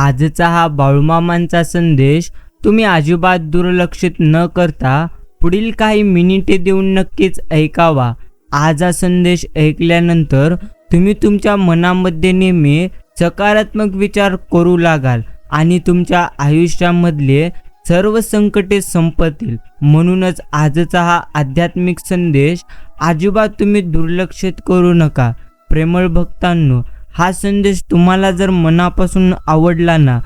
आजचा हा बाळूमामांचा संदेश तुम्ही अजिबात दुर्लक्षित न करता पुढील काही मिनिटे देऊन नक्कीच ऐकावा। आज हा संदेश ऐकल्यानंतर तुम्ही तुमच्या मनामध्ये नेहमी सकारात्मक विचार करू लागाल आणि तुमच्या आयुष्यामधले सर्व संकटे संपतील। म्हणूनच आजचा हा आध्यात्मिक संदेश अजिबात तुम्ही दुर्लक्षित करू नका। प्रेमळ भक्तांनो, हा संदेश तुम्हाला जर मनापासून आवडला ना,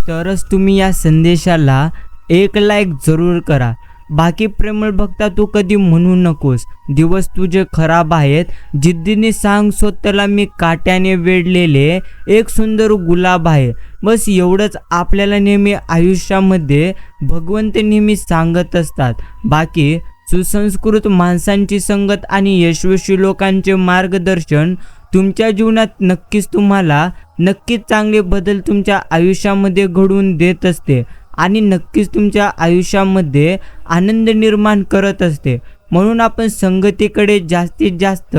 तरच तुम्ही या संदेशाला एक लाईक जरूर करा। बाकी प्रेमळ भक्ता, तू कधी म्हणू नकोस दिवस तुझे खराब आहेत, जिद्दीने सांग स्वतःला मी काट्याने वेढलेले एक सुंदर गुलाब आहे। बस एवढंच आपल्याला नेहमी आयुष्यामध्ये भगवंत नेहमी सांगत असतात। बाकी सुसंस्कृत माणसांची संगत आणि यशस्वी लोकांचे मार्गदर्शन तुमच्या जीवनात नक्कीच चांगले बदल तुमच्या आयुष्यामध्ये घडवून देत असते आणि नक्कीच तुमच्या आयुष्यामध्ये आनंद निर्माण करत असते। म्हणून आपण संगतीकडे जास्तीत जास्त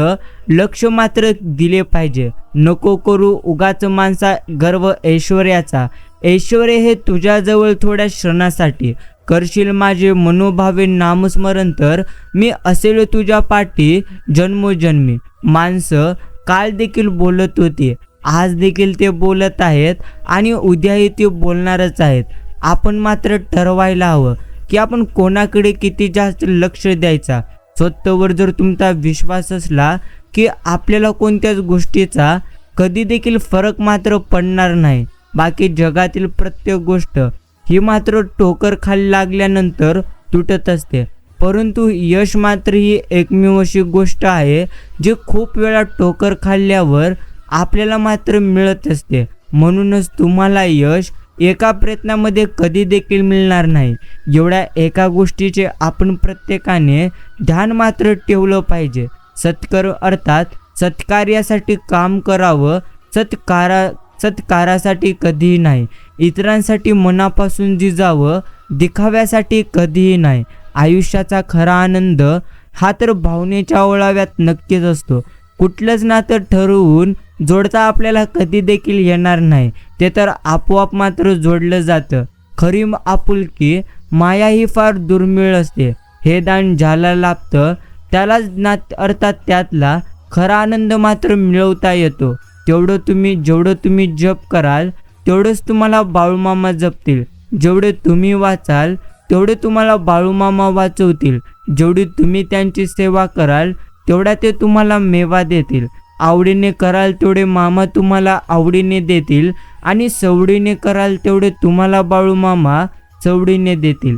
लक्ष मात्र दिले पाहिजे। नको करू उगाच माणसा गर्व ऐश्वर्याचा। ऐश्वर्य हे तुझ्याजवळ थोड्या क्षणासाठी। करशील माझे मनोभावे नामस्मरण तर मी असेल तुझ्या पाठी जन्मोजन्मी। माणसं काल देखील बोलत होते, आज देखील ते बोलत आहेत आणि उद्याही ते बोलणारच आहेत। आपण मात्र ठरवायला हवं की आपण कोणाकडे किती जास्त लक्ष द्यायचा। स्वतःवर जर तुमचा विश्वास असला की आपल्याला कोणत्याच गोष्टीचा कधी देखील फरक मात्र पडणार नाही। बाकी जगातील प्रत्येक गोष्ट ही मात्र ठोकर खाली लागल्यानंतर तुटत असते, परंतु यश मात्र ही एकमेव अशी गोष्ट आहे जी खूप वेळा ठोकर खाल्ल्यावर आपल्याला मात्र मिळत असते। म्हणूनच तुम्हाला यश एका प्रयत्नामध्ये कधी देखील मिळणार नाही। एवढ्या एका गोष्टीचे आपण प्रत्येकाने ध्यान मात्र ठेवलं पाहिजे। सत्कर्म अर्थात सत्कार्यासाठी काम करावं, सत्कारासाठी कधीही नाही। इतरांसाठी मनापासून जिजावं, दिखाव्यासाठी कधीही नाही। आयुष्याचा खरा आनंद हा तर भावनेच्या ओळाव्यात नक्कीच असतो। कुठलंच नातं ठरवून जोडता आपल्याला कधी देखील येणार नाही, ते तर आपोआप मात्र जोडलं जातं। खरी आपुलकी माया ही फार दुर्मिळ असते। हे दान ज्याला लाभतं त्यालाच अर्थात त्यातला खरा आनंद मात्र मिळवता येतो। जेवढं तुम्ही जप कराल तेवढंच तुम्हाला बाळूमामा जपतील। जेवढे तुम्ही वाचाल तेवढे तुम्हाला बाळूमामा वाचवतील। जेवढी तुम्ही त्यांची सेवा कराल तेवढा ते तुम्हाला मेवा देतील। आवडीने कराल तेवढे मामा तुम्हाला आवडीने देतील आणि सवडीने कराल तेवढे तुम्हाला बाळूमामा सवडीने देतील।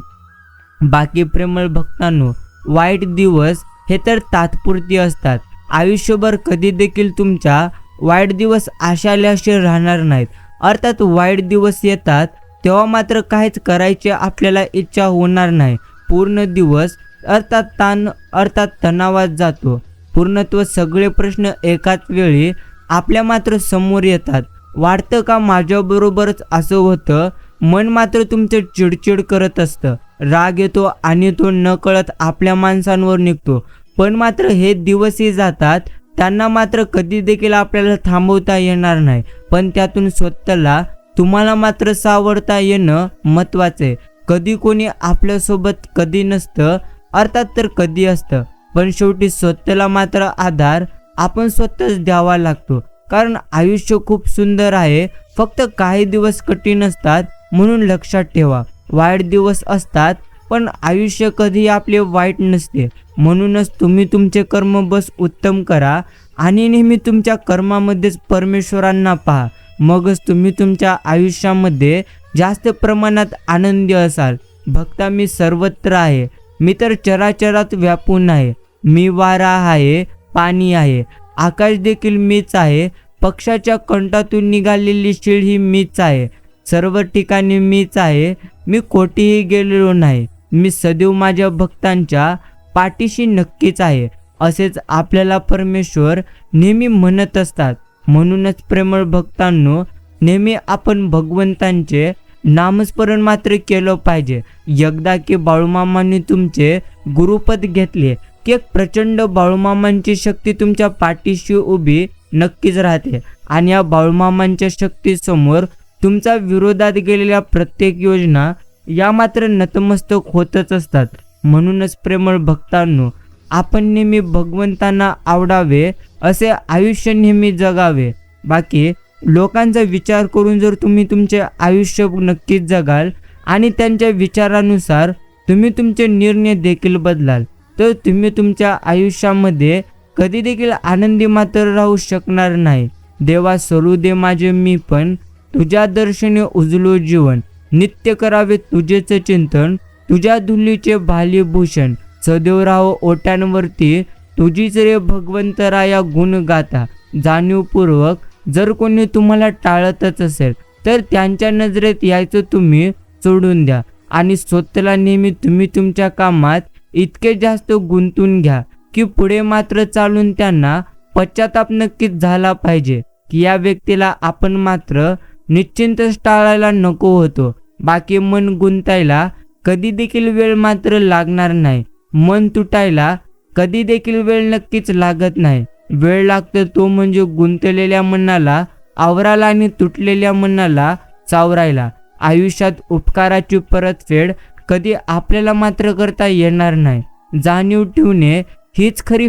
बाकी प्रेमळ भक्तांनो, वाईट दिवस हे तर तात्पुरती असतात। आयुष्यभर कधी देखील तुमच्या वाईट दिवस आशाल्याशे राहणार नाहीत। अर्थात वाईट दिवस येतात तेव्हा मात्र काहीच करायची आपल्याला इच्छा होणार नाही। पूर्ण दिवस अर्थात तणावात जातो। पूर्णत्व सगळे प्रश्न एकाच वेळी आपल्या मात्र समोर येतात। वाटतं का माझ्याबरोबरच असं होतं? मन मात्र तुमचं चिडचिड करत असतं। राग येतो आणि तो न कळत आपल्या माणसांवर निघतो। पण मात्र हे दिवसही जातात, त्यांना मात्र कधी देखील आपल्याला थांबवता येणार नाही। पण त्यातून स्वतःला तुम्हाला मात्र सावरता येणं महत्त्वाचं आहे। कधी कोणी आपल्यासोबत कधी नसतं, अर्थात तर कधी असतं, पण शेवटी स्वतःला मात्र आधार आपण स्वतःच द्यावा लागतो। कारण आयुष्य खूप सुंदर आहे, फक्त काही दिवस कठीण असतात। म्हणून लक्षात ठेवा, वाईट दिवस असतात पण आयुष्य कधी आपले वाईट नसते। म्हणूनच तुम्ही तुमचे कर्म बस उत्तम करा आणि नेहमी तुमच्या कर्मामध्येच परमेश्वरांना पहा, मगच तुम्ही तुमच्या आयुष्यामध्ये जास्त प्रमाणात आनंदी असाल। भक्ता, मी सर्वत्र आहे, मी तर चराचरात व्यापून आहे। मी वारा आहे, पाणी आहे, आकाश देखील मीच आहे। पक्षाच्या कंठातून निघालेली शीळ ही मीच आहे। सर्व ठिकाणी मीच आहे, मी कोठेही गेलेलो नाही। मी सदैव माझ्या भक्तांच्या पाठीशी नक्कीच आहे, असेच आपल्याला परमेश्वर नेहमी म्हणत असतात। म्हणूनच प्रेमळ भक्तांनो, नेहमी आपण भगवंतांचे नामस्मरण मात्र केलं पाहिजे। एकदा की बाळूमामांनी तुमचे गुरुपद घेतले की एक प्रचंड बाळूमामांची शक्ती तुमच्या पाठीशी उभी नक्कीच राहते आणि या बाळूमामांच्या शक्तीसमोर तुमचा विरोधात गेलेल्या प्रत्येक योजना या मात्र नतमस्तक होतच असतात. म्हणूनच प्रेमळ भक्तांनो, आपण नेहमी भगवंतांना आवडावे असे आयुष्य नेहमी जगावे. बाकी लोकांचा विचार करून जर तुम्ही तुमचे आयुष्य नक्कीच जगाल आणि त्यांच्या विचारानुसार तुम्ही तुमचे निर्णय देखील बदलाल, तर तुम्ही तुमच्या आयुष्यामध्ये कधी देखील आनंदी मात्र राहू शकणार नाही. देवा सरू दे माझे मी पण, तुझ्या दर्शने उजलो जीवन, नित्य करावे तुझेच चिंतन, तुझ्या धुलीचे भाली भूषण, सदैव राहो ओट्यांवरती तुझीच रे भगवंतराया गुण गाता. जाणीवपूर्वक जर कोणी तुम्हाला टाळतच असेल तर त्यांच्या नजरेत यायचं तुम्ही सोडून द्या आणि स्वतःला नेहमी तुम्ही तुमच्या कामात इतके जास्त गुंतून घ्या की पुढे मात्र चालून त्यांना पश्चाताप नक्कीच झाला पाहिजे की या व्यक्तीला आपण मात्र निश्चिंतच टाळायला नको होतो. बाकी मन गुंतायला कधी देखील वेळ मात्र लागणार नाही. मन तुटायला कधी देखील वेळ नक्कीच लागत नाही. वेळ लागतो तो म्हणजे गुंतलेल्या मनाला आवरायला आणि तुटलेल्या मनाला सावरायला. आयुष्यात उपकाराची परतफेड कधी आपल्याला मात्र करता येणार नाही. जाणीव ठेवणे हीच खरी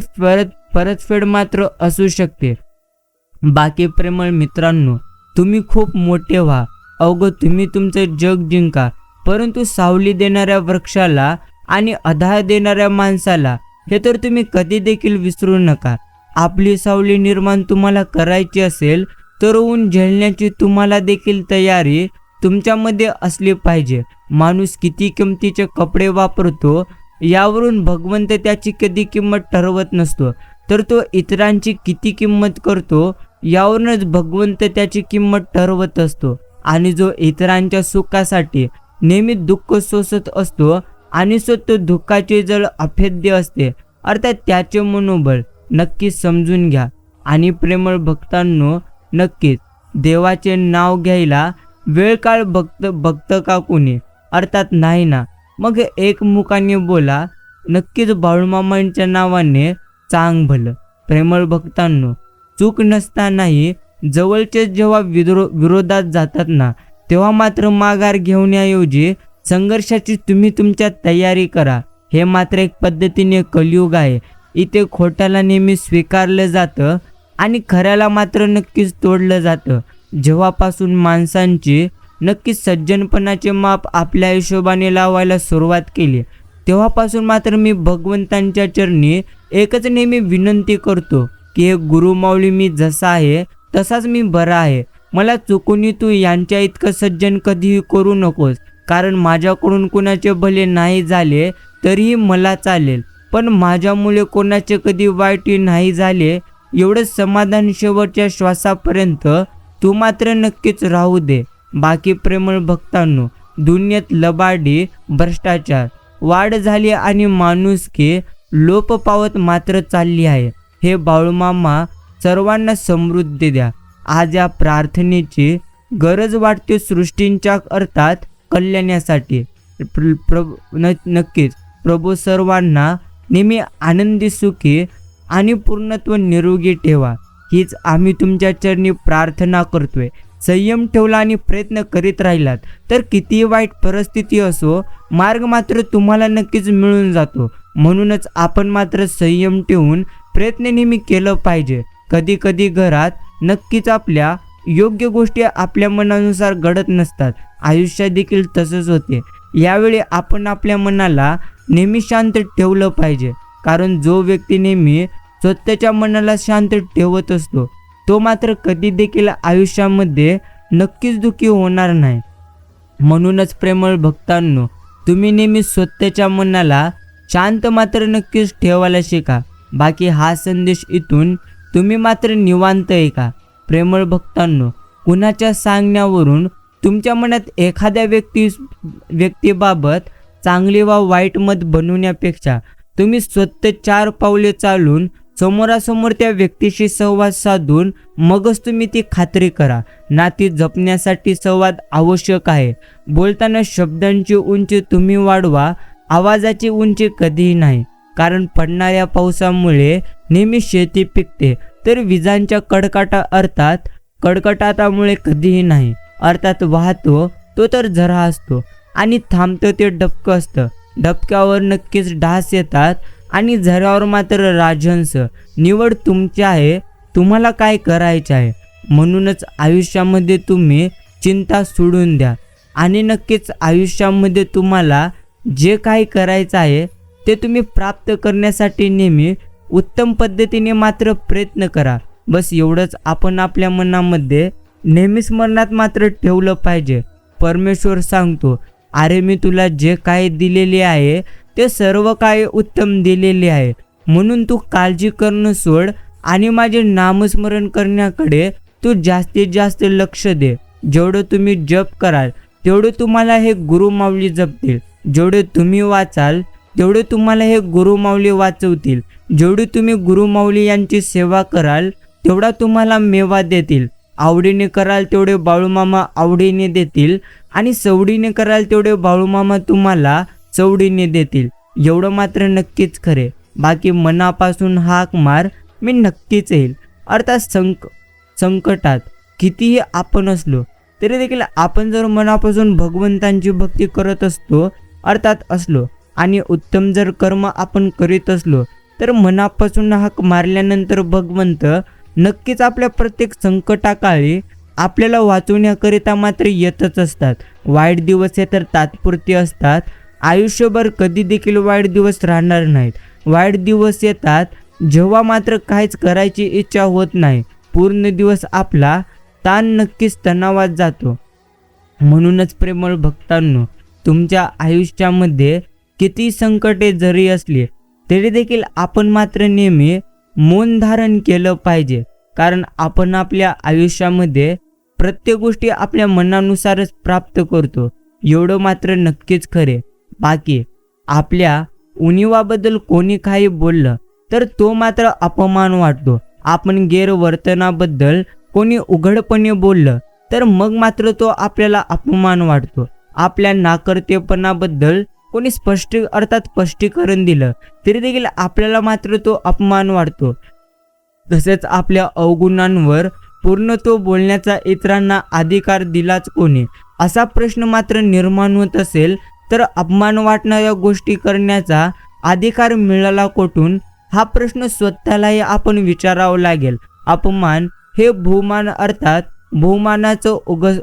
परतफेड मात्र असू शकते. बाकी प्रेमळ मित्रांनो, तुम्ही खूप मोठे व्हा, अवघं तुम्ही तुमचं जग जिंका, परंतु सावली देणाऱ्या वृक्षाला आणि आधार देणाऱ्या माणसाला हे तर तुम्ही कधी देखील विसरू नका. आपली सावली निर्माण तुम्हाला करायची असेल तर ऊन झेलण्याची तुम्हाला देखील तयारी तुमच्यामध्ये असली पाहिजे. माणूस किती किमतीचे कपडे वापरतो यावरून भगवंत त्याची कधी किंमत ठरवत नसतो, तर तो इतरांची किती किंमत करतो यावरूनच भगवंत त्याची किंमत ठरवत असतो. आणि जो इतरांच्या सुखासाठी नेहमी दुःख सोसत असतो आणि स्वतः दुःखाचे जळ अभेद्य असते, अर्थात त्याचे मनोबल नक्कीच समजून घ्या. आणि प्रेमळ भक्तांनो, नक्कीच देवाचे नाव घ्यायला वेळ काळ भक्त का कोणी, अर्थात नाही ना. मग एकमुखाने बोला, नक्कीच बाळूमामांच्या नावाने चांग भलं. प्रेमळ भक्तांनो, चूक नसतानाही जवळचे जेव्हा विरोधात जातात ना, तेव्हा मात्र माघार घेण्याऐवजी संघर्षाची तुम्ही तुमच्या तयारी करा. हे मात्र एक पद्धतीने कलियुग आहे. इथे खोट्याला नेहमी स्वीकारलं जातं आणि खऱ्याला मात्र नक्कीच तोडलं जातं. जेव्हापासून माणसांची नक्कीच सज्जनपणाचे माप आपल्या हिशोबाने लावायला सुरुवात केली, तेव्हापासून मात्र मी भगवंतांच्या चरणी एकच नेहमी विनंती करतो की हे गुरुमाऊली, मी जसा आहे तसाच मी बरा आहे. मला चुकूनही तू यांच्या इतकं सज्जन कधीही करू नकोस, कारण माझ्याकडून कोणाचे भले नाही झाले तरीही मला चालेल, पण माझ्यामुळे कोणाचे कधी वाईटही नाही झाले एवढंच समाधान शेवटच्या श्वासापर्यंत तू मात्र नक्कीच राहू दे. बाकी प्रेमळ भक्तांनो, दुनियेत लबाडी, भ्रष्टाचार वाढ झाली आणि माणुसकी लोप पावत मात्र चालली आहे. हे बाळूमामा सर्वांना समृद्धी द्या. आज या प्रार्थनेची गरज वाटते सृष्टींच्या अर्थात कल्याणासाठी. नक्कीच प्रभू सर्वांना नेहमी आनंदी, सुखी आणि पूर्णत्व निरोगी ठेवा, हीच आम्ही तुमच्या चरणी प्रार्थना करतोय. संयम ठेवला आणि प्रयत्न करीत राहिलात तर कितीही वाईट परिस्थिती असो, मार्ग मात्र तुम्हाला नक्कीच मिळून जातो. म्हणूनच आपण मात्र संयम ठेवून प्रयत्न नेहमी केलं पाहिजे. कधी कधी घरात नक्कीच आपल्या योग्य गोष्टी आपल्या मनानुसार घडत नसतात. आयुष्यात देखील तसंच होते. यावेळी आपण आपल्या मनाला नेहमी शांत ठेवलं पाहिजे, कारण जो व्यक्ती नेहमी स्वतःच्या मनाला शांत ठेवत असतो तो मात्र कधी देखील आयुष्यामध्ये नक्कीच दुःखी होणार नाही. म्हणूनच प्रेमळ भक्तांनो, तुम्ही नेहमी स्वतःच्या मनाला शांत मात्र नक्कीच ठेवायला शिका. बाकी हा संदेश इथून तुम्ही मात्र निवांत ऐका. प्रेमळ भक्तांनो, कुणाच्या सांगण्यावरून तुमच्या मनात एखाद्या व्यक्तीबाबत चांगले वा वाईट मत बनवण्यापेक्षा तुम्ही स्वतः 4 पावले चालून समोरासमोर त्या व्यक्तीशी संवाद साधून मगच तुम्ही ती खात्री करा. नाती जपण्यासाठी संवाद आवश्यक आहे. बोलताना शब्दांची उंची तुम्ही वाढवा, आवाजाची उंची कधीही नाही. कारण पडणाऱ्या पावसामुळे नेहमी शेती पिकते, तर विजांच्या कडकडाटामुळे कधीही नाही. अर्थात वाहतो तो तर झरा असतो आणि थांबतं ते डबकं असतं. डबक्यावर नक्कीच डास येतात आणि झऱ्यावर मात्र राजहंस. निवड तुमची आहे, तुम्हाला काय करायचे आहे. म्हणूनच आयुष्यामध्ये तुम्ही चिंता सोडून द्या आणि नक्कीच आयुष्यामध्ये तुम्हाला जे काही करायचं आहे ते तुम्ही प्राप्त करण्यासाठी नेहमी उत्तम पद्धतीने मात्र प्रयत्न करा. बस एवढंच आपण आपल्या मनामध्ये नेहमी स्मरणात मात्र ठेवलं पाहिजे. परमेश्वर सांगतो, अरे मी तुला जे काही दिलेले आहे ते सर्व काही उत्तम दिलेले आहे, म्हणून तू काळजी करणं सोड आणि माझे नामस्मरण करण्याकडे तू जास्तीत जास्त लक्ष दे. जेवढं तुम्ही जप कराल तेवढे तुम्हाला हे गुरुमाऊली जपतील. जेवढे तुम्ही वाचाल तेवढे तुम्हाला हे गुरुमाऊली वाचवतील. जेवढी तुम्ही गुरुमाऊली यांची सेवा कराल तेवढा तुम्हाला मेवा देतील. आवडीने कराल तेवढे बाळूमामा आवडीने देतील आणि सवडीने कराल तेवढे बाळूमामा तुम्हाला सवडीने देतील. एवढं मात्र नक्कीच खरे. बाकी मनापासून हाक मार, मी नक्कीच येईल. अर्थात संकटात कितीही आपण असलो तरी देखील आपण जर मनापासून भगवंतांची भक्ती करत असतो असलो आणि उत्तम जर कर्म आपण करीत असलो तर मनापासून हाक मारल्यानंतर भगवंत नक्कीच आपल्या प्रत्येक संकटाकाळी आपल्याला वाचवण्याकरिता मात्र येतच असतात. वाईट दिवस हे तर तात्पुरते असतात, आयुष्यभर कधी देखील वाईट दिवस राहणार नाहीत. वाईट दिवस येतात जेव्हा मात्र काहीच करायची इच्छा होत नाही. पूर्ण दिवस आपला ताण नक्कीच तणावात जातो. म्हणूनच प्रेमळ भक्तांनो, तुमच्या आयुष्यामध्ये किती संकटे जरी असली तरी देखील आपण मात्र नेहमी मौन धारण केलं पाहिजे. कारण आपण आपल्या आयुष्यामध्ये प्रत्येक गोष्टी आपल्या मनानुसारच प्राप्त करतो, एवढं मात्र नक्कीच खरे. बाकी आपल्या उणिवाबद्दल कोणी काही बोललं तर तो मात्र अपमान वाटतो. आपण गैरवर्तनाबद्दल कोणी उघडपणे बोललं तर मग मात्र तो आपल्याला अपमान वाटतो. आपल्या नाकर्तेपणाबद्दल कोणी स्पष्टीकरण दिलं तरी देखील आपल्याला मात्र तो अपमान वाटतो. तसेच आपल्या अवगुणांवर पूर्ण तो बोलण्याचा इतरांना अधिकार दिलाच कोणी, असा प्रश्न मात्र निर्माण होत असेल तर अपमान वाटणाऱ्या गोष्टी करण्याचा अधिकार मिळाला कुठून, हा प्रश्न स्वतःलाही आपण विचारावा लागेल. अपमान हे बहुमानाचं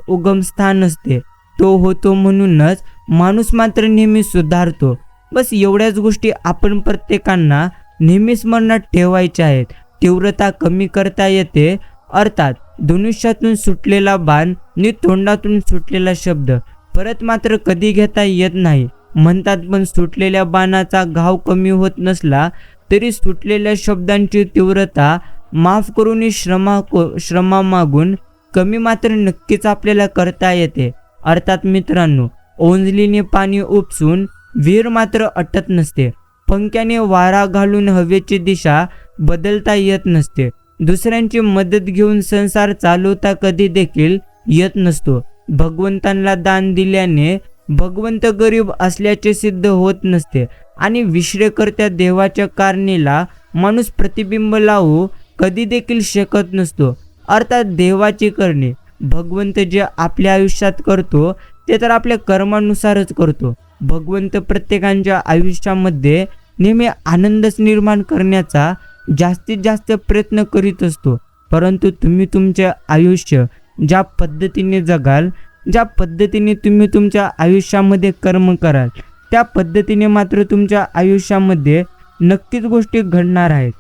उगमस्थान असते. तो होतो म्हणूनच माणूस मात्र नेहमी सुधारतो. बस एवढ्याच गोष्टी आपण प्रत्येकांना नेहमी स्मरणात ठेवायच्या आहेत. तीव्रता कमी करता येते, अर्थात धनुष्यातून सुटलेला बाण आणि तोंडातून सुटलेला शब्द परत मात्र कधी घेता येत नाही म्हणतात. पण सुटलेल्या बाणाचा घाव कमी होत नसला तरी सुटलेल्या शब्दांची तीव्रता माफ करून श्रमा मागून कमी मात्र नक्कीच आपल्याला करता येते. अर्थात मित्रांनो, ओंजलीने पाणी उपसून विहीर मात्र अटत नसते. पंख्याने वारा घालून हवेची दिशा बदलता येत नसते. दुसऱ्यांची मदत घेऊन संसार चालवता कधी देखील येत नसतो. भगवंतांना दान दिल्याने भगवंत गरीब असल्याचे सिद्ध होत नसते आणि विश्रेकर्त्या देवाच्या कारणीला माणूस प्रतिबिंब लावू कधी देखील शकत नसतो. अर्थात देवाची करणे भगवंत जे आपल्या आयुष्यात करतो ते तर आपल्या कर्मानुसारच करतो. भगवंत प्रत्येकाच्या आयुष्यामध्ये नेहमी आनंदच निर्माण करण्याचा जास्तीत जास्त प्रयत्न करीत असतो. परंतु तुम्ही तुमचे आयुष्य ज्या पद्धतीने जगाल, ज्या पद्धतीने तुम्ही तुमच्या आयुष्यामध्ये कर्म कराल, त्या पद्धतीने मात्र तुमच्या आयुष्यामध्ये नक्कीच गोष्टी घडणार आहेत.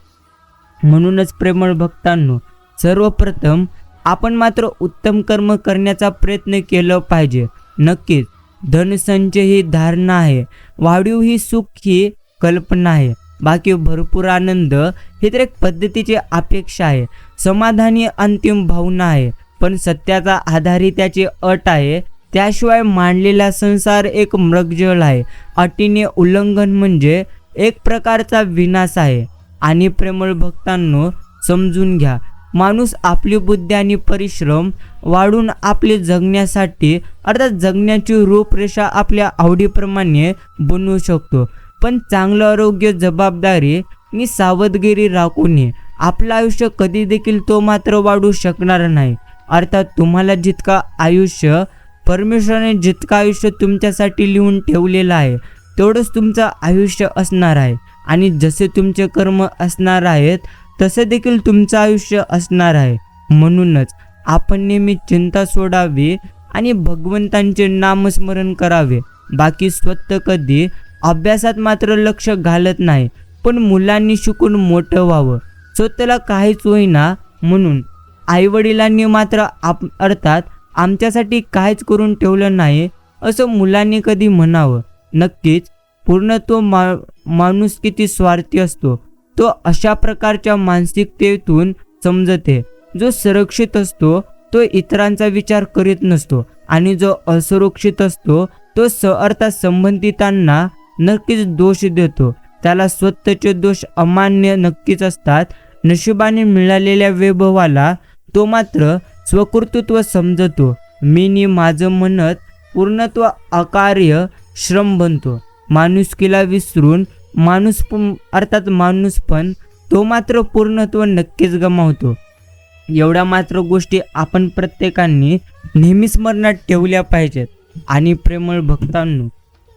म्हणूनच प्रेमळ भक्तांनो, सर्वप्रथम आपण मात्र उत्तम कर्म करण्याचा प्रयत्न केला पाहिजे. नक्कीच धनसंचय ही धारणा आहे, वाढीव ही सुख ही कल्पना आहे, बाकी भरपूर आनंद ही तर एक पद्धतीची अपेक्षा आहे. समाधानी अंतिम भावना आहे, पण सत्याचा आधार ही त्याची अट आहे. त्याशिवाय मांडलेला संसार एक मृगजळ आहे. अटीने उल्लंघन म्हणजे एक प्रकारचा विनाश आहे. आणि प्रेमळ भक्तांनो, समजून घ्या, माणूस आपली बुद्धी आणि परिश्रम वाढून आपले जगण्यासाठी अर्थात जगण्याची रूपरेषा आपल्या आवडीप्रमाणे बनवू शकतो. पण चांगलं आरोग्य, जबाबदारी आणि सावधगिरी राखून आपलं आयुष्य कधी देखील तो मात्र वाढू शकणार नाही. अर्थात तुम्हाला जितका आयुष्य परमेश्वराने जितकं आयुष्य तुमच्यासाठी लिहून ठेवलेलं आहे तेवढंच तुमचं आयुष्य असणार आहे. आणि जसे तुमचे कर्म असणार आहेत तसे देखील तुमचं आयुष्य असणार आहे. म्हणूनच आपण नेहमी चिंता सोडावी आणि भगवंतांचे नामस्मरण करावे. बाकी स्वतः कधी अभ्यासात मात्र लक्ष घालत नाही, पण मुलांनी शिकून मोठं व्हावं, स्वतःला काहीच होईना म्हणून आईवडिलांनी मात्र अर्थात आमच्यासाठी काहीच करून ठेवलं नाही असं मुलांनी कधी म्हणावं. नक्कीच पूर्णत्व माणूस किती स्वार्थी असतो तो अशा प्रकारच्या मानसिकतेतून समजते. जो सुरक्षित असतो तो इतरांचा विचार करीत नसतो आणि जो असुरक्षित असतो तो अर्थात संबंधितांना नक्कीच दोष देतो. त्याला स्वतःचे दोष अमान्य नक्कीच असतात. नशिबाने मिळालेल्या वैभवाला तो मात्र स्वकर्तृत्व समजतो. मीनी माझं म्हणत पूर्णत्व अकार्य श्रम बनतो. माणुसकीला विसरून माणूस पण तो मात्र पूर्णत्व नक्कीच गमावतो. एवढ्या मात्र गोष्टी आपण प्रत्येकाने नेहमी स्मरणात ठेवल्या पाहिजेत. आणि प्रेमळ भक्तांनो,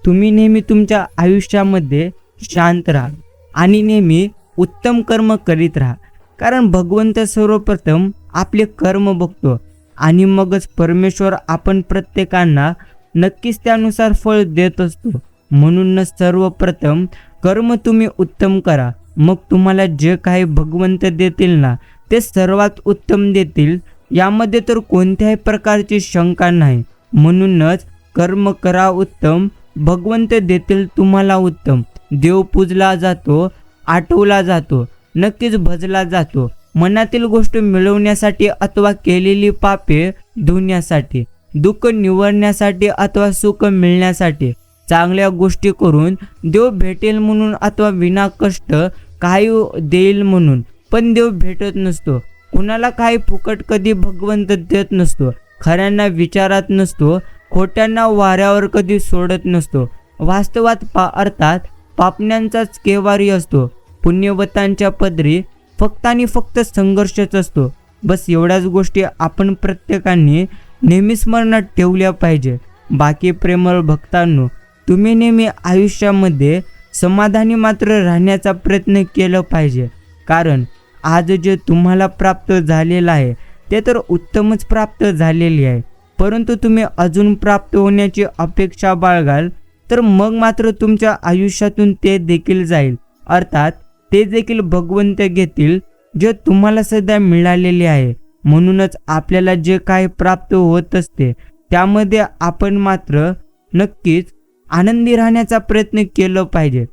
तुम्ही नेहमी तुमच्या आयुष्यामध्ये शांत राहा आणि नेहमी उत्तम कर्म करीत राहा. कारण भगवंत सर्वप्रथम आपले कर्म बघतो आणि मगच परमेश्वर आपण प्रत्येकांना नक्कीच त्यानुसार फळ देत असतो. म्हणूनच सर्वप्रथम कर्म तुम्ही उत्तम करा, मग तुम्हाला जे काही भगवंत देतील ना ते सर्वात उत्तम देतील, यामध्ये तर कोणत्याही प्रकारची शंका नाही. म्हणूनच कर्म करा उत्तम, भगवंत देतील तुम्हाला उत्तम. देव पूजला जातो, आठवला जातो, नक्कीच भजला जातो मनातील गोष्ट मिळवण्यासाठी अथवा केलेली पापे धुण्यासाठी, दुःख निवडण्यासाठी अथवा सुख मिळण्यासाठी. चांगल्या गोष्टी करून देव भेटेल म्हणून अथवा विना कष्ट काही देईल म्हणून, पण देव भेटत नसतो. कुणाला काही फुकट कधी भगवंत देत नसतो. खऱ्यांना विचारात नसतो, खोट्यांना वाऱ्यावर कधी सोडत नसतो. वास्तवात अर्थात पापण्यांचाच केवारी असतो. पुण्यवतांच्या पदरी फक्त आणि फक्त संघर्षच असतो. बस एवढ्याच गोष्टी आपण प्रत्येकाने नेहमी स्मरणात ठेवल्या पाहिजे. बाकी प्रेमळ भक्तांनो, तुम्ही नेहमी आयुष्यामध्ये समाधानी मात्र राहण्याचा प्रयत्न केला पाहिजे. कारण आज जे तुम्हाला प्राप्त झालेलं आहे ते तर उत्तमच प्राप्त झालेली आहे, परंतु तुम्ही अजून प्राप्त होण्याची अपेक्षा बाळगाल तर मग मात्र तुमच्या आयुष्यातून ते देखील जाईल. अर्थात ते देखील भगवंत घेतील जे तुम्हाला सध्या मिळालेले आहे. म्हणूनच आपल्याला जे काही प्राप्त होत असते त्यामध्ये आपण मात्र नक्कीच आनंदी राहण्याचा प्रयत्न केला पाहिजे.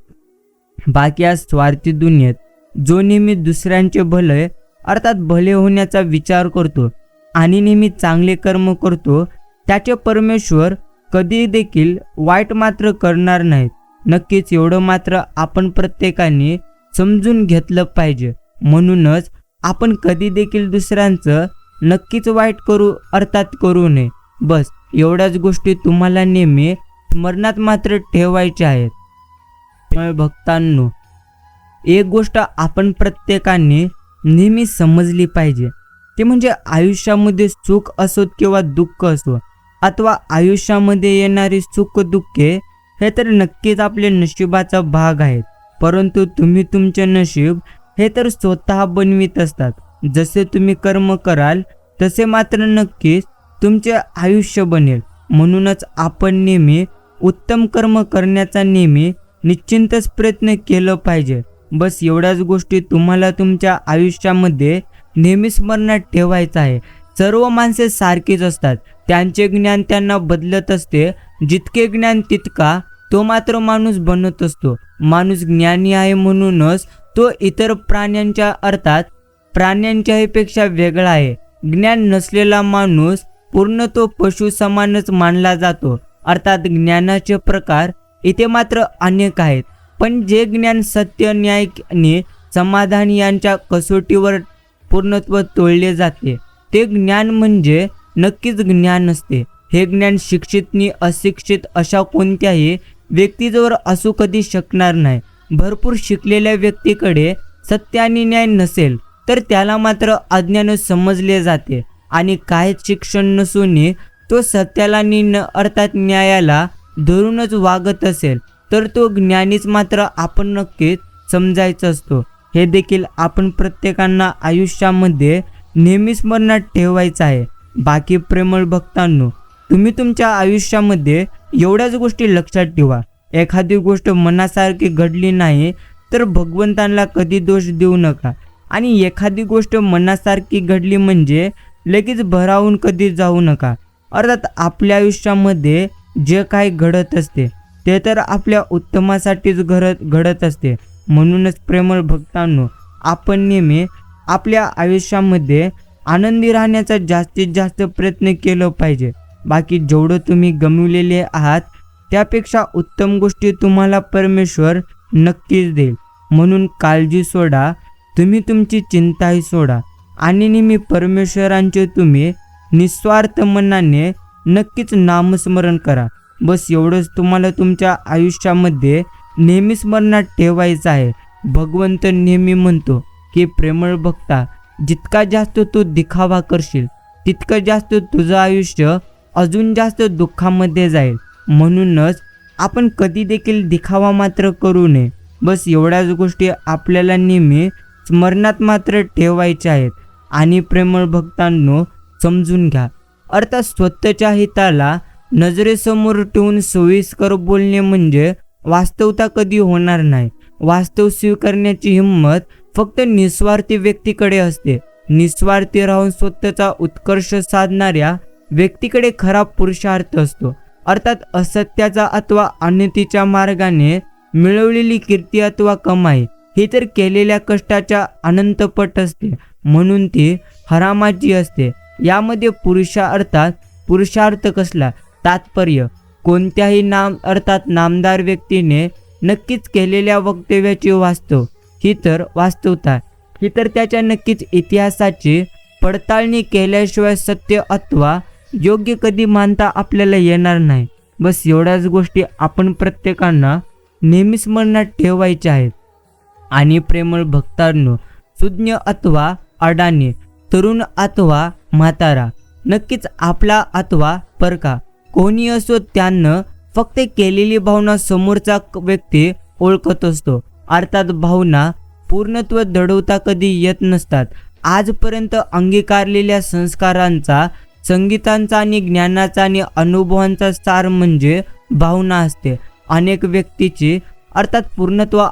बाकी या स्वार्थी दुनियेत जो नेहमी दुसऱ्यांचे भले अर्थात भले होण्याचा विचार करतो आणि नेहमी चांगले कर्म करतो त्याचे परमेश्वर कधी देखील वाईट मात्र करणार नाहीत. नक्कीच एवढं मात्र आपण प्रत्येकाने समजून घेतलं पाहिजे. म्हणूनच आपण कधी देखील दुसऱ्यांचं नक्कीच वाईट करू नये. बस एवढ्याच गोष्टी तुम्हाला नेहमी स्मरणात मात्र ठेवायच्या आहेत. भक्तांनो, एक गोष्ट आपण प्रत्येकाने नेहमी समजली पाहिजे, ते म्हणजे आयुष्यामध्ये सुख असो किंवा दुःख असो अथवा आयुष्यामध्ये येणारी सुख दुःखे हे तर नक्कीच आपले नशिबाचा भाग आहेत. परंतु तुम्ही तुमचे नशीब हे तर स्वतः बनवित असतात. जसे तुम्ही कर्म कराल तसे मात्र नक्कीच तुमचे आयुष्य बनेल. म्हणूनच आपण नेहमी उत्तम कर्म करण्याचा नेहमी निश्चितच प्रयत्न केला पाहिजे. बस एवढ्याच गोष्टी तुम्हाला तुमच्या आयुष्यामध्ये नेहमी स्मरणात ठेवायचं आहे. सर्व माणसे सारखीच असतात, त्यांचे ज्ञान त्यांना बदलत असते. जितके ज्ञान तितका तो मात्र माणूस बनत असतो. माणूस ज्ञानी आहे म्हणूनच तो इतर प्राण्यांच्या पेक्षा वेगळा आहे. ज्ञान नसलेला माणूस पूर्ण तो पशु समानच मानला जातो. अर्थात ज्ञानाचे प्रकार इथे मात्र अनेक आहेत, पण जे ज्ञान सत्य, न्याय आणि समाधान यांच्या कसोटीवर पूर्णत्व तोडले जाते ते ज्ञान म्हणजे नक्कीच ज्ञान असते. हे ज्ञान शिक्षित नि अशिक्षित अशा कोणत्याही व्यक्तीजवळ असू कधी शकणार नाही. भरपूर शिकलेल्या व्यक्तीकडे सत्य आणि न्याय नसेल तर त्याला मात्र अज्ञान समजले जाते. आणि काहीच शिक्षण नसूनही तो सत्याला अर्थात न्यायाला धरूनच वागत असेल तर तो ज्ञानीच मात्र आपण नक्कीच समजायचा असतो. हे देखील आपण प्रत्येकांना आयुष्यामध्ये नेहमी स्मरणात ठेवायचं आहे. बाकी प्रेमळ भक्तांनो, तुम्ही तुमच्या आयुष्यामध्ये एवढ्याच गोष्टी लक्षात ठेवा. एखादी गोष्ट मनासारखी घडली नाही तर भगवंतांना कधी दोष देऊ नका, आणि एखादी गोष्ट मनासारखी घडली म्हणजे लगेच भरावून कधी जाऊ नका. अर्थात आपल्या आयुष्यामध्ये जे काही घडत असते ते तर आपल्या उत्तमासाठीच घडत असते. म्हणूनच प्रेमळ भक्तांनो, आपण नेहमी आपल्या आयुष्यामध्ये आनंदी राहण्याचा जास्तीत जास्त प्रयत्न केला पाहिजे. बाकी जेवढं तुम्ही गमावलेले आहात त्यापेक्षा उत्तम गोष्टी तुम्हाला परमेश्वर नक्कीच देईल. म्हणून काळजी सोडा, तुम्ही तुमची चिंताही सोडा, आणि नेहमी परमेश्वरांचे तुम्ही निस्वार्थ मनाने नक्कीच नामस्मरण करा. बस एवढंच तुम्हाला तुमच्या आयुष्यामध्ये नेहमी स्मरणात ठेवायचं आहे. भगवंत नेहमी म्हणतो की प्रेमळ भक्ता, जितका जास्त तू दिखावा करशील तितकं जास्त तुझं आयुष्य अजून जास्त दुःखामध्ये जाईल. म्हणूनच आपण कधी देखील दिखावा मात्र करू नये. बस एवढ्याच गोष्टी आपल्याला नेहमी स्मरणात मात्र ठेवायच्या आहेत. आणि प्रेमळ भक्तांनो, समजून घ्या, अर्थात स्वतःच्या हिताला नजरेसमोर ठेवून सोयीस्कर बोलणे म्हणजे वास्तवता कधी होणार नाही. वास्तव स्वीकारण्याची हिंमत फक्त निस्वार्थी व्यक्तीकडे असते. निस्वार्थी राहून स्वतःचा उत्कर्ष साधणाऱ्या व्यक्तीकडे खरा पुरुषार्थ असतो. अर्थात असत्याचा अथवा अनितीच्या मार्गाने मिळवलेली कीर्ती अथवा कमाई ही तर केलेल्या कष्टाच्या अनंतपट असते, म्हणून ती हरामाची असते. यामध्ये पुरुषार्थ कसला? तात्पर्य कोणत्याही नामदार व्यक्तीने नक्कीच केलेल्या वक्तव्याची ही तर वास्तवता ही तर त्याच्या नक्कीच इतिहासाची पडताळणी केल्याशिवाय सत्य अथवा योग्य कधी मानता आपल्याला येणार नाही. बस एवढ्याच गोष्टी आपण प्रत्येकांना नेहमी स्मरणात ठेवायच्या आहेत. आणि प्रेमळ भक्तांनो, सुज्ञ अथवा अडाणी, तरुण अथवा म्हातारा, नक्कीच आपला अथवा परका कोणी असो, त्यांना फक्त केलेली भावना समोरचा व्यक्ती ओळखत असतो. अर्थात भावना पूर्णत्व दडवता कधी येत नसतात. आजपर्यंत अंगीकारलेल्या संस्कारांचा, संगीतांचा आणि ज्ञानाचा आणि अनुभवांचा सार म्हणजे भावना असते. अनेक व्यक्तीची अर्थात पूर्णत्व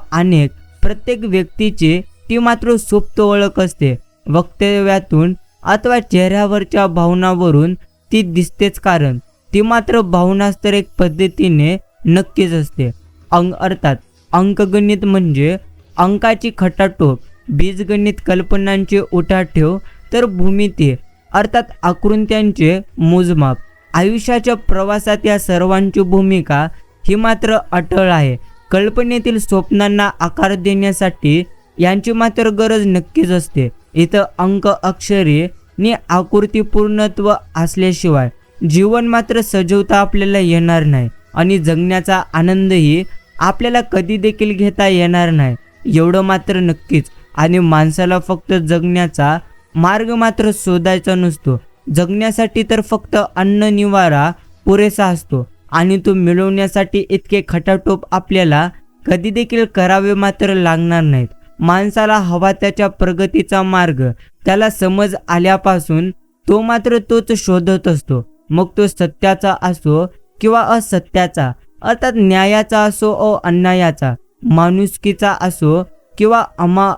प्रत्येक व्यक्तीची ती मात्र सुप्त ओळख असते. वक्तव्यातून अथवा चेहऱ्यावरच्या भावनावरून ती दिसतेच, कारण ती मात्र भावनास्तर एक पद्धतीने नक्कीच असते. अर्थात अंकगणित म्हणजे अंकाची खटाटोप, बीजगणित कल्पनांचे उठाठेव, तर भूमिती अर्थात आकृत्यांचे मोजमाप. आयुष्याच्या प्रवासात या सर्वांची भूमिका ही मात्र अटळ आहे. कल्पनेतील स्वप्नांना आकार देण्यासाठी यांची मात्र गरज नक्कीच असते. इथं अंक, अक्षरे नि आकृती पूर्णत्व असल्याशिवाय जीवन मात्र सजवता आपल्याला येणार नाही, आणि जगण्याचा आनंदही आपल्याला कधी देखील घेता येणार नाही, एवढं मात्र नक्कीच. आणि माणसाला फक्त जगण्याचा मार्ग मात्र शोधायचा नसतो. जगण्यासाठी तर फक्त अन्न निवारा पुरेसा असतो, आणि तो मिळवण्यासाठी इतके खटाटोप आपल्याला कधी देखील करावे मात्र लागणार नाहीत. माणसाला हवा त्याच्या प्रगतीचा मार्ग त्याला समज आल्यापासून तो मात्र तोच शोधत असतो. मग तो सत्याचा असो किंवा असत्याचा, अर्थात न्यायाचा असो अन्यायाचा, माणुसकीचा असो किंवा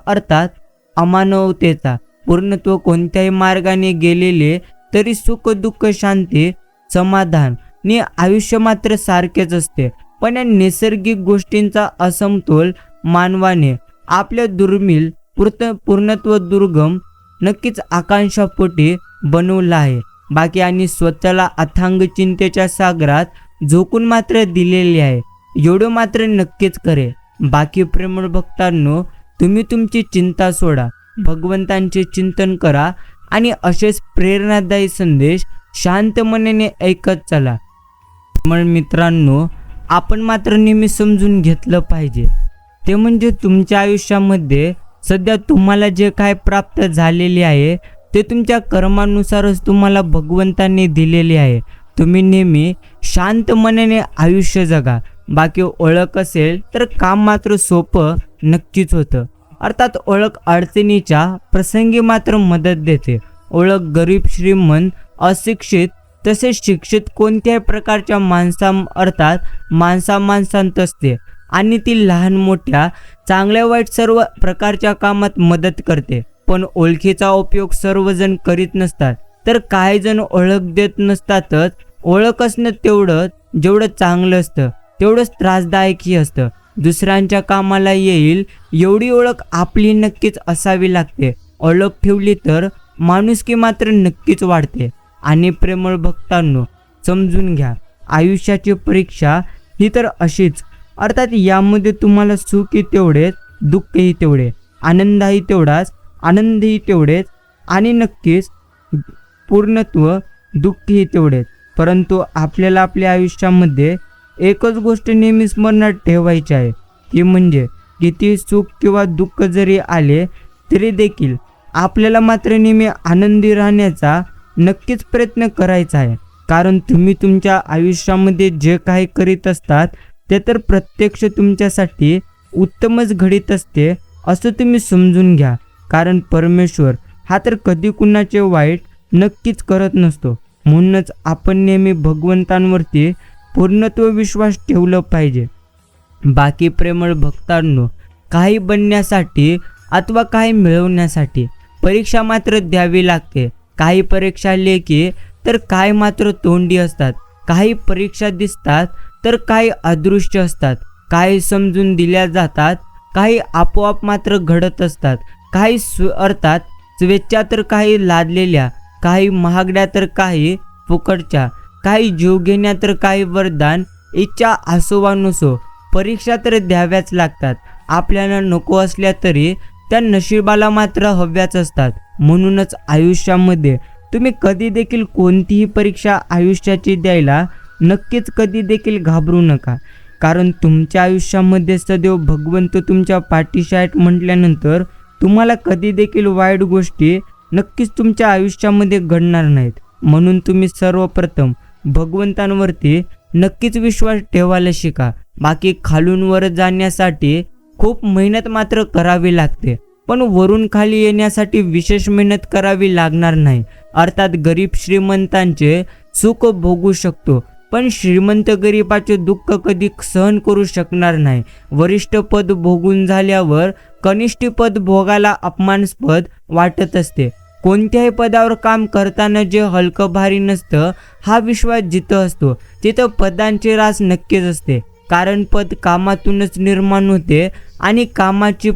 अर्थात अमानवतेचा. पूर्णत्व कोणत्याही मार्गाने गेलेले तरी सुख, दुःख, शांती, समाधान नि आयुष्य मात्र सारखेच असते. पण या नैसर्गिक गोष्टींचा असमतोल मानवाने आपल्या दुर्मिळ पूर्णत्व दुर्गम नक्कीच आकांक्षापोटी बनवला आहे. बाकी आणि स्वतःला अथांग चिंतेच्या सागरात झोकून मात्र दिलेले आहे, एवढं मात्र नक्कीच करे. बाकी प्रेमळ भक्तांनो, तुम्ही तुमची चिंता सोडा, भगवंतांचे चिंतन करा, आणि असेच प्रेरणादायी संदेश शांत मनाने ऐकत चला. प्रेमळ मित्रांनो, आपण मात्र नेहमी समजून घेतलं पाहिजे ते म्हणजे तुमच्या आयुष्यामध्ये सध्या तुम्हाला जे काय प्राप्त झालेले आहे ते तुमच्या कर्मानुसारच तुम्हाला भगवंतांनी दिलेले आहे. तुम्ही नेहमी शांत मनाने आयुष्य जगा. बाकी ओळख असेल तर काम मात्र सोपं नक्कीच होतं. अर्थात ओळख अडचणीच्या प्रसंगी मात्र मदत देते. ओळख गरीब, श्रीमंत, अशिक्षित तसेच शिक्षित कोणत्याही प्रकारच्या माणसांत असते आणि ती लहान मोठ्या चांगल्या वाईट सर्व प्रकारच्या कामात मदत करते. पण ओळखीचा उपयोग सर्वजण करीत नसतात, तर काही जण ओळख देत नसतातच. ओळख असणं जेवढं चांगलं असतं तेवढंच त्रासदायकही असतं. दुसऱ्यांच्या कामाला येईल एवढी ओळख आपली नक्कीच असावी लागते. ओळख ठेवली तर माणुसकी मात्र नक्कीच वाढते. आणि प्रेमळ भक्तांनो, समजून घ्या, आयुष्याची परीक्षा ही तर अशीच. अर्थात यामध्ये तुम्हाला सुखही तेवढेच, दुःखही तेवढे, आनंदही तेवढेच आणि नक्कीच पूर्णत्व दुःखही तेवढेच. परंतु आपल्याला आपल्या आयुष्यामध्ये एकच गोष्ट नेहमी स्मरणात ठेवायची आहे, ती म्हणजे किती सुख किंवा दुःख जरी आले तरी देखील आपल्याला मात्र नेहमी आनंदी राहण्याचा नक्कीच प्रयत्न करायचा आहे. कारण तुम्ही तुमच्या आयुष्यामध्ये जे काही करीत असतात ते तर प्रत्यक्ष तुमच्यासाठी उत्तमच घडीत असते असं तुम्ही समजून घ्या. कारण परमेश्वर हा तर कधी कुणाचे वाईट नक्कीच करत नसतो. म्हणूनच आपण नेहमी भगवंतांवरती पूर्णत्व विश्वास ठेवलं पाहिजे. बाकी प्रेमळ भक्तांनो, काही बनण्यासाठी अथवा काही मिळवण्यासाठी परीक्षा मात्र द्यावी लागते. काही परीक्षा लेखी तर काही मात्र तोंडी असतात. काही परीक्षा दिसतात तर काही अदृश्य असतात. काही समजून दिल्या जातात, काही आपोआप मात्र घडत असतात. काही अर्थात स्वेच्छा तर काही लादलेल्या, काही महागड्या तर काही फुकटच्या, काही जीव घेण्या तर काही वरदान. इच्छा असो वा नसो, परीक्षा तर द्याव्याच लागतात. आपल्याला नको असल्या तरी त्या नशिबाला मात्र हव्याच असतात. म्हणूनच आयुष्यामध्ये तुम्ही कधी देखील कोणतीही परीक्षा आयुष्याची द्यायला नक्कीच कधी देखील घाबरू नका. कारण तुमच्या आयुष्यामध्ये सदैव भगवंत तुमच्या पाठीशी आहेत म्हटल्यानंतर तुम्हाला कधी देखील वाईट गोष्टी नक्कीच तुमच्या आयुष्यामध्ये घडणार नाहीत. म्हणून तुम्ही सर्वप्रथम भगवंतांवरती नक्कीच विश्वास ठेवायला शिका. बाकी खालून वर जाण्यासाठी खूप मेहनत मात्र करावी लागते, पण वरून खाली येण्यासाठी विशेष मेहनत करावी लागणार नाही. अर्थात गरीब श्रीमंतांचे सुख भोगू शकतो, पण श्रीमंत गरीबाचे दुःख कधी सहन करू शकणार नाही. वरिष्ठ पद भोगून झाल्यावर कनिष्ठ पद भोगायला अपमानास्पद वाटत असते. कोणत्याही पदावर काम करताना जे हलकं भारी नसतं, हा विश्वास जिथं असतो तिथं पदांची रास नक्कीच असते. कारण पद कामातूनच निर्माण होते आणि कामाची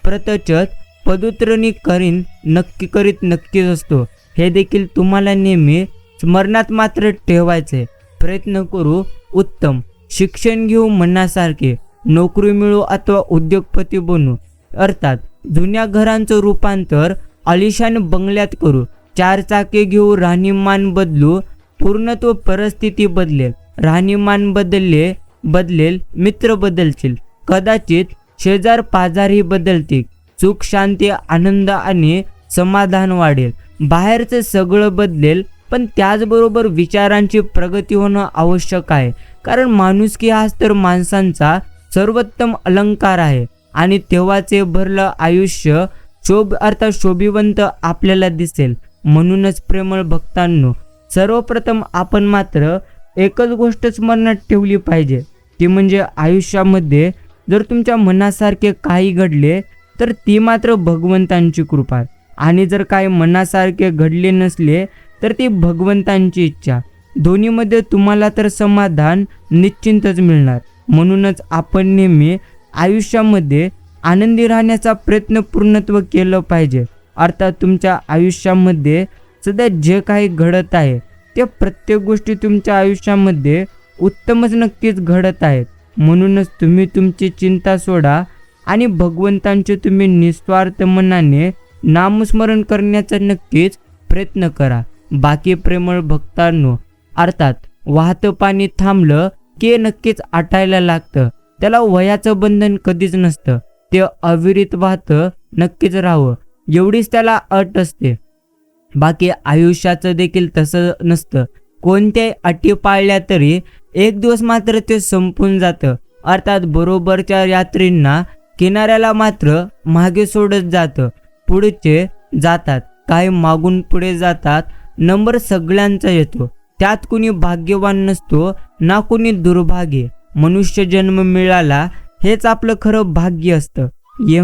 प्रतचत पदोत्तरणी करीत नक्कीच असतो. हे देखील तुम्हाला नेहमी स्मरणात मात्र ठेवायचे. प्रयत्न करू, उत्तम शिक्षण घेऊ, मनासारखे नोकरी मिळू अथवा उद्योगपती बनू. अर्थात जुन्या घरांचं रूपांतर आलिशान बंगल्यात करू. 4 चाके घेऊ, राहणीमान बदलू. पूर्णत्व परिस्थिती बदलेल, राहणीमान बदलेल, मित्र बदलतील, कदाचित शेजार पाजारही बदलतील. सुख, शांती, आनंद आणि समाधान वाढेल. बाहेरचं सगळं बदलेल, पण त्याचबरोबर विचारांची प्रगती होणं आवश्यक आहे. कारण माणुसकी हाच तर माणसांचा सर्वोत्तम अलंकार आहे आणि तेव्हाचे भरलं आयुष्य शोभिवंत आपल्याला दिसेल. म्हणूनच प्रेमळ भक्तांनो, सर्वप्रथम आपण मात्र एकच गोष्ट स्मरणात ठेवली पाहिजे, ती म्हणजे आयुष्यामध्ये जर तुमच्या मनासारखे काही घडले तर ती मात्र भगवंतांची कृपा आहे, आणि जर काही मनासारखे घडले नसले तर ती भगवंतांची इच्छा. दोन्हीमध्ये तुम्हाला तर समाधान निश्चिंतच मिळणार. म्हणूनच आपण नेहमी आयुष्यामध्ये आनंदी राहण्याचा प्रयत्न पूर्णत्व केलं पाहिजे. अर्थात तुमच्या आयुष्यामध्ये सध्या जे काही घडत आहे ते प्रत्येक गोष्टी तुमच्या आयुष्यामध्ये उत्तमच नक्कीच घडत आहेत. म्हणूनच तुम्ही तुमची चिंता सोडा आणि भगवंतांचे तुम्ही निस्वार्थ मनाने नामस्मरण करण्याचा नक्कीच प्रयत्न करा. बाकी प्रेमळ भक्तांनो, अर्थात वाहतं पाणी थांबलं की नक्कीच आटायला लागतं. त्याला वयाचं बंधन कधीच नसतं. ते अविरत वाहतं नक्कीच राहावं. एवढीच त्याला अट असते. बाकी आयुष्याचं देखील तसं नसतं. कोणत्याही अटी पाळल्या तरी एक दिवस मात्र ते संपून जातं. अर्थात बरोबरच्या यात्रींना किनाऱ्याला मात्र मागे सोडत जातं. पुढचे जातात, काही मागून पुढे जातात. नंबर सगळ्यांचा येतो. त्यात कुणी भाग्यवान नसतो ना कुणी दुर्भाग्य. मनुष्य जन्म मिळाला हेच आपलं खरं भाग्य असतं.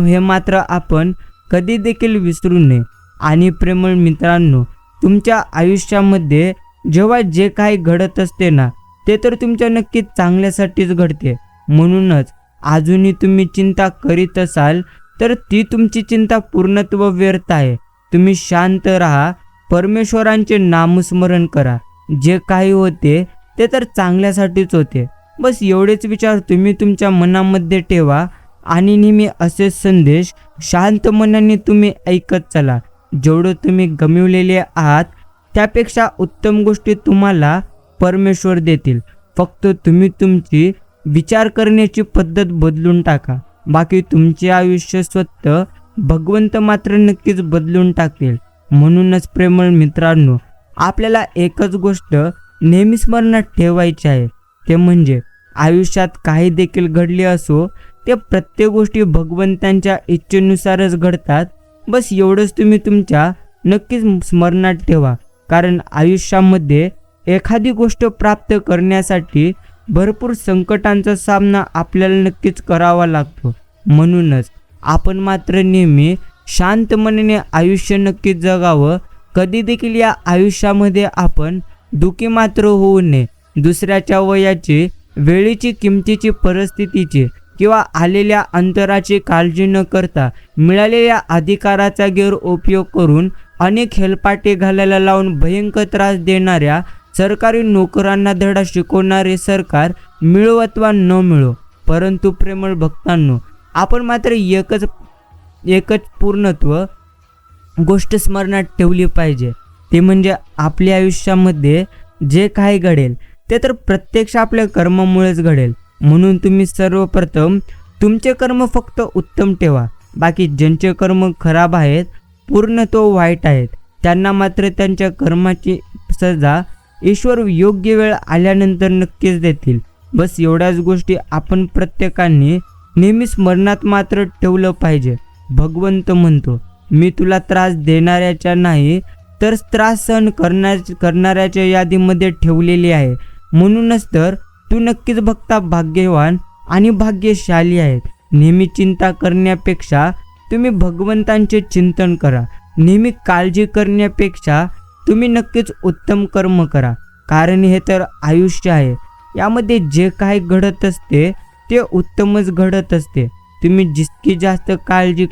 हे मात्र आपण कधी देखील विसरू नये. आणि प्रेमळ मित्रांनो, तुमच्या आयुष्यामध्ये जेव्हा जे काही घडत असते ना, ते तर तुमच्या नक्कीच चांगल्यासाठीच घडते. म्हणूनच अजूनही तुम्ही चिंता करीत असाल तर ती तुमची चिंता पूर्णत्व व्यर्थ आहे. तुम्ही शांत राहा, परमेश्वरांचे नामस्मरण करा. जे काही होते ते तर चांगल्यासाठीच होते. बस एवढेच विचार तुम्ही तुमच्या मनामध्ये ठेवा आणि नेहमी असे संदेश शांत मनाने तुम्ही ऐकत चला. जेवढं तुम्ही गमिवलेले आहात त्यापेक्षा उत्तम गोष्टी तुम्हाला परमेश्वर देतील. फक्त तुम्ही तुमची विचार करण्याची पद्धत बदलून टाका. बाकी तुमचे आयुष्य स्वतः भगवंत मात्र नक्कीच बदलून टाकतील. म्हणूनच प्रेमळ मित्रांनो, आपल्याला एकच गोष्ट नेहमी स्मरणात ठेवायची आहे, ते म्हणजे आयुष्यात काही देखील घडले असो ते प्रत्येक गोष्टी भगवंतांच्या इच्छेनुसारच घडतात. बस एवढंच तुम्ही तुमच्या नक्कीच स्मरणात ठेवा. कारण आयुष्यामध्ये एखादी गोष्ट प्राप्त करण्यासाठी भरपूर संकटांचा सामना आपल्याला नक्कीच करावा लागतो. म्हणूनच आपण मात्र नेहमी शांत मनाने आयुष्य नक्कीच जगावं. कधी देखील या आयुष्यामध्ये आपण दुःखी मात्र होऊ नये. दुसऱ्याच्या वयाची, वेळेची, किमतीची, परिस्थितीची किंवा आलेल्या अंतराची काळजी न करता मिळालेल्या अधिकाराचा गैरउपयोग करून अनेक हेलपाटे घालायला लावून भयंकर त्रास देणाऱ्या सरकारी नोकरांना धडा शिकवणारे सरकार मिळो अथवा न मिळो, परंतु प्रेमळ भक्तांनो, आपण मात्र एकच पूर्णत्व गोष्ट स्मरणात ठेवली पाहिजे. ते म्हणजे आपल्या आयुष्यामध्ये जे काही घडेल ते तर प्रत्यक्ष आपल्या कर्मामुळेच घडेल. म्हणून तुम्ही सर्वप्रथम तुमचे कर्म फक्त उत्तम ठेवा. बाकी ज्यांचे कर्म खराब आहेत, पूर्ण तो वाईट आहेत, त्यांना मात्र त्यांच्या कर्माची सजा ईश्वर योग्य वेळ आल्यानंतर नक्कीच देतील. बस एवढ्याच गोष्टी आपण प्रत्येकाने नेहमी स्मरणात मात्र ठेवलं पाहिजे. भगवंत म्हणतो, मी तुला त्रास देणाऱ्याच्या नाही तर त्रास सहन करणाऱ्याच्या यादीमध्ये ठेवलेली आहे. म्हणूनच तर तू नक्कीच भक्ता भाग्यवान आणि भाग्यशाली आहेत. नेहमी चिंता करण्यापेक्षा तुम्ही भगवंतांचे चिंतन करा. नेहमी काळजी करण्यापेक्षा तुम्ही नक्कीच उत्तम कर्म करा. कारण हे तर आयुष्य आहे. यामध्ये जे काही घडत असते ते उत्तमच घडत असते. तुम्ही जितकी जास्त काळजी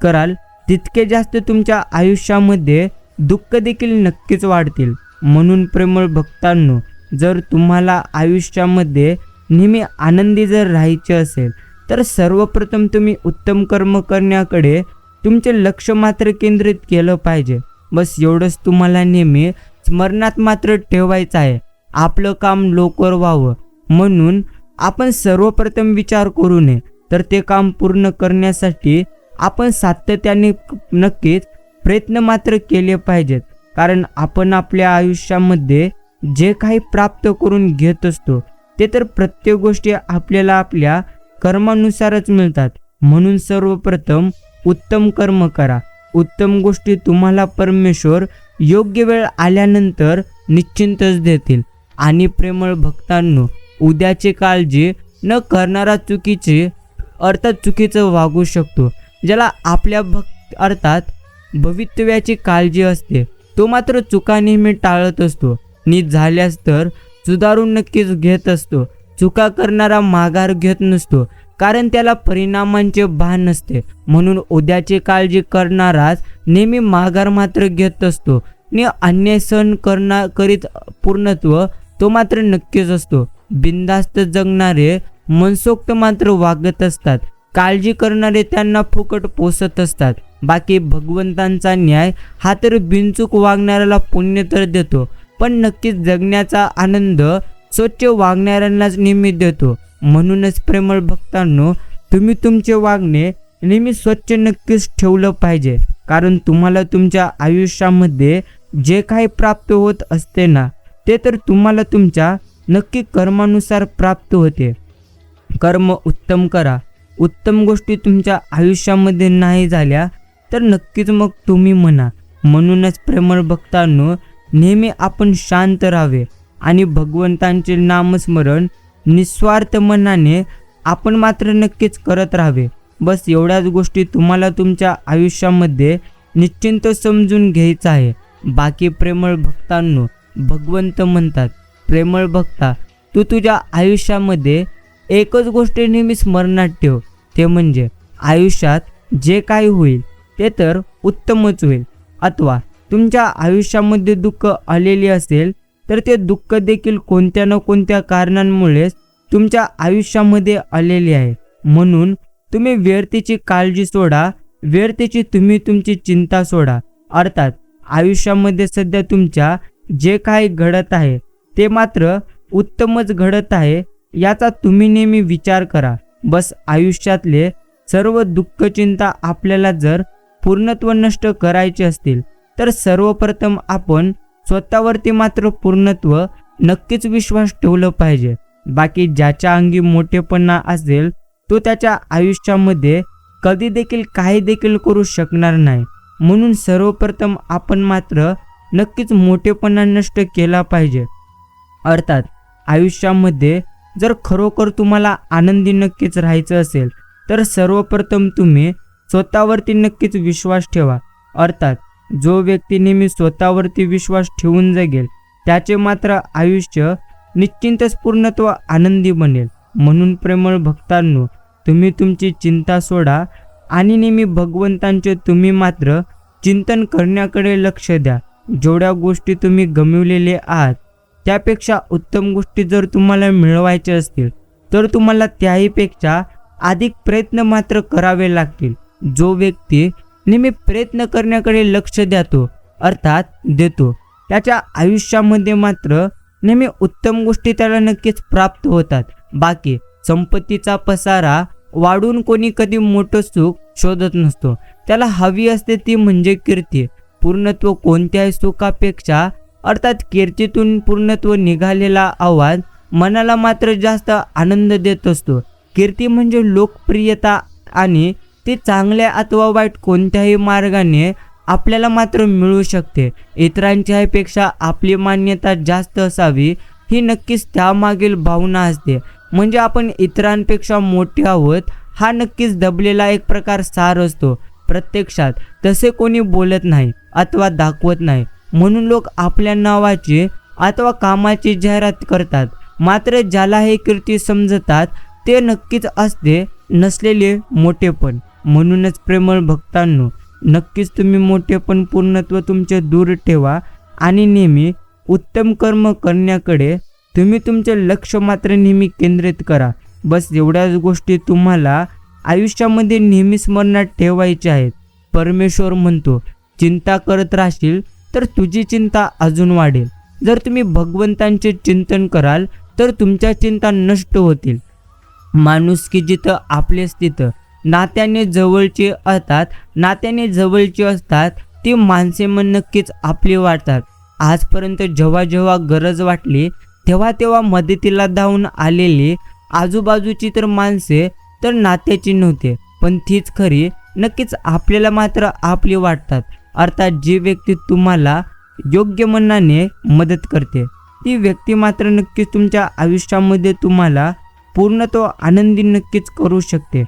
कराल तितके जास्त तुमच्या आयुष्यामध्ये दुःख देखील नक्कीच वाढतील. म्हणून प्रेमळ भक्तांनो, जर तुम्हाला आयुष्यामध्ये नेहमी आनंदी जर राहायचे असेल तर सर्वप्रथम तुम्ही उत्तम कर्म करण्याकडे तुमचे लक्ष मात्र केंद्रित केलं पाहिजे. बस एवढंच तुम्हाला नेहमी स्मरणात मात्र ठेवायचं आहे. आपलं काम लवकर व्हावं म्हणून आपण सर्वप्रथम विचार करू नये, तर ते काम पूर्ण करण्यासाठी आपण सातत्याने नक्कीच प्रयत्न मात्र केले पाहिजेत. कारण आपण आपल्या आयुष्यामध्ये जे काही प्राप्त करून घेत असतो ते तर प्रत्येक गोष्टी आपल्याला आपल्या कर्मानुसारच मिळतात. म्हणून सर्वप्रथम उत्तम कर्म करा. उत्तम गोष्टी तुम्हाला परमेश्वर योग्य वेळ आल्यानंतर निश्चिंतच देतील. आणि प्रेमळ भक्तांनो, उद्याची काळजी न करणारा चुकीचं वागू शकतो. ज्याला आपल्या अर्थात भवितव्याची काळजी असते तो मात्र चुका नेहमी टाळत असतो. नीट झाल्यास तर सुधारून नक्कीच घेत असतो. चुका करणारा माघार घेत नसतो, कारण त्याला परिणामांचे भान नसते. म्हणून उद्याची काळजी करणाराच नेहमी माघार मात्र घेत असतो. आणि अन्याय सहन करीत पूर्णत्व तो मात्र नक्कीच असतो. बिनधास्त जगणारे मनसोक्त मात्र वागत असतात. काळजी करणारे त्यांना फुकट पोसत असतात. बाकी भगवंतांचा न्याय हा तर बिनचूक वागणाऱ्याला पुण्य तर देतो, पण नक्कीच जगण्याचा आनंद स्वच्छ वागणाऱ्यांनाच नेहमी देतो. म्हणूनच प्रेमळ भक्तांनो, तुम्ही तुमचे वागणे नेहमी स्वच्छ नक्कीच ठेवलं पाहिजे. कारण तुम्हाला तुमच्या आयुष्यामध्ये जे काही प्राप्त होत असते ना, ते तर तुम्हाला तुमच्या नक्की कर्मानुसार प्राप्त होते. कर्म उत्तम करा. उत्तम गोष्टी तुमच्या आयुष्यामध्ये नाही झाल्या तर नक्कीच मग तुम्ही म्हणा. म्हणूनच प्रेमळ भक्तांनो, नेहमी आपण शांत राहावे आणि भगवंतांचे नामस्मरण निस्वार्थ मनाने आपण मात्र नक्कीच करत राहावे. बस एवढ्याच गोष्टी तुम्हाला तुमच्या आयुष्यामध्ये निश्चिंत समजून घ्यायचं आहे. बाकी प्रेमळ भक्तांनो, भगवंत म्हणतात, प्रेमळ भक्ता, तू तुझ्या आयुष्यामध्ये एकच गोष्ट नेहमी स्मरणात ठेव, ते म्हणजे आयुष्यात जे काही होईल ते तर उत्तमच होईल. अथवा तुमच्या आयुष्यामध्ये दुःख आलेले असेल तर ते दुःख देखील कोणत्या ना कोणत्या कारणांमुळेच तुमच्या आयुष्यामध्ये आलेले आहे. म्हणून तुम्ही व्यर्थेची काळजी सोडा, व्यर्थेची तुम्ही तुमची चिंता सोडा. अर्थात आयुष्यामध्ये सध्या तुमच्या जे काही घडत आहे ते मात्र उत्तमच घडत आहे याचा तुम्ही नेहमी विचार करा. बस आयुष्यातले सर्व दुःख चिंता आपल्याला जर पूर्णत्व नष्ट करायचे असतील तर सर्वप्रथम आपण स्वतःवरती मात्र पूर्णत्व नक्कीच विश्वास ठेवलं पाहिजे. बाकी ज्याच्या अंगी मोठेपणा असेल तो त्याच्या आयुष्यामध्ये कधी देखील काही देखील करू शकणार नाही. म्हणून सर्वप्रथम आपण मात्र नक्कीच मोठेपणा नष्ट केला पाहिजे. अर्थात आयुष्यामध्ये जर खरोखर तुम्हाला आनंदी नक्कीच राहायचं असेल तर सर्वप्रथम तुम्ही स्वतःवरती नक्कीच विश्वास ठेवा. अर्थात जो व्यक्ती नेहमी स्वतःवरती विश्वास ठेवून जगेल त्याचे मात्र आयुष्य निश्चिंतच पूर्णत्व आनंदी बनेल. म्हणून प्रेमळ भक्तांनो, तुम्ही तुमची चिंता सोडा आणि नेहमी भगवंतांचे तुम्ही मात्र चिंतन करण्याकडे लक्ष द्या. जेवढ्या गोष्टी तुम्ही गमावलेले आहात त्यापेक्षा उत्तम गोष्टी जर तुम्हाला मिळवायच्या असतील तर तुम्हाला त्याहीपेक्षा अधिक प्रयत्न मात्र करावे लागतील. जो व्यक्ती नेहमी प्रयत्न करण्याकडे लक्ष देतो त्याच्या आयुष्यामध्ये मात्र नेहमी उत्तम गोष्टी त्याला नक्कीच प्राप्त होतात. बाकी संपत्तीचा पसारा वाढून कोणी कधी मोठं सुख शोधत नसतो. त्याला हवी असते ती म्हणजे कीर्ती. पूर्णत्व कोणत्याही सुखापेक्षा अर्थात कीर्तीतून पूर्णत्व निघालेला आवाज मनाला मात्र जास्त आनंद देत असतो. कीर्ती म्हणजे लोकप्रियता आणि ती चांगल्या अथवा वाईट कोणत्याही मार्गाने आपल्याला मात्र मिळू शकते. इतरांच्यापेक्षा आपली मान्यता जास्त असावी ही नक्कीच त्यामागील भावना असते. म्हणजे आपण इतरांपेक्षा मोठे आहोत हा नक्कीच दबलेला एक प्रकार सार असतो. प्रत्यक्षात तसे कोणी बोलत नाही अथवा दाखवत नाही. म्हणून लोक आपल्या नावाची अथवा कामाची जाहिरात करतात. मात्र ज्याला हे कीर्ती समजतात ते नक्कीच असते नसलेले मोठेपण. म्हणूनच प्रेमळ भक्तांनो, नक्कीच तुम्ही मोठेपण पूर्णत्व तुमचे दूर ठेवा आणि नेहमी उत्तम कर्म करण्याकडे तुम्ही तुमचे लक्ष मात्र नेहमी केंद्रित करा. बस एवढ्याच गोष्टी तुम्हाला आयुष्यामध्ये नेहमी स्मरणात ठेवायच्या आहेत. परमेश्वर म्हणतो, चिंता करत राहशील तर तुझी चिंता अजून वाढेल. जर तुम्ही भगवंतांचे चिंतन कराल तर तुमच्या चिंता नष्ट होतील. माणुसकी जिथं आपलेच तिथं नात्याने जवळची असतात ती माणसे मग नक्कीच आपली वाटतात. आजपर्यंत जेव्हा जेव्हा गरज वाटली तेव्हा मदतीला धावून आलेली आजूबाजूची तर माणसे तर नात्याची नव्हते, पण तीच खरी नक्कीच आपल्याला मात्र आपली वाटतात. अर्थात जी व्यक्ती तुम्हाला योग्य मनाने मदत करते ती व्यक्ती मात्र नक्कीच तुमच्या आयुष्यामध्ये तुम्हाला पूर्णत्व आनंदी नक्कीच करू शकते.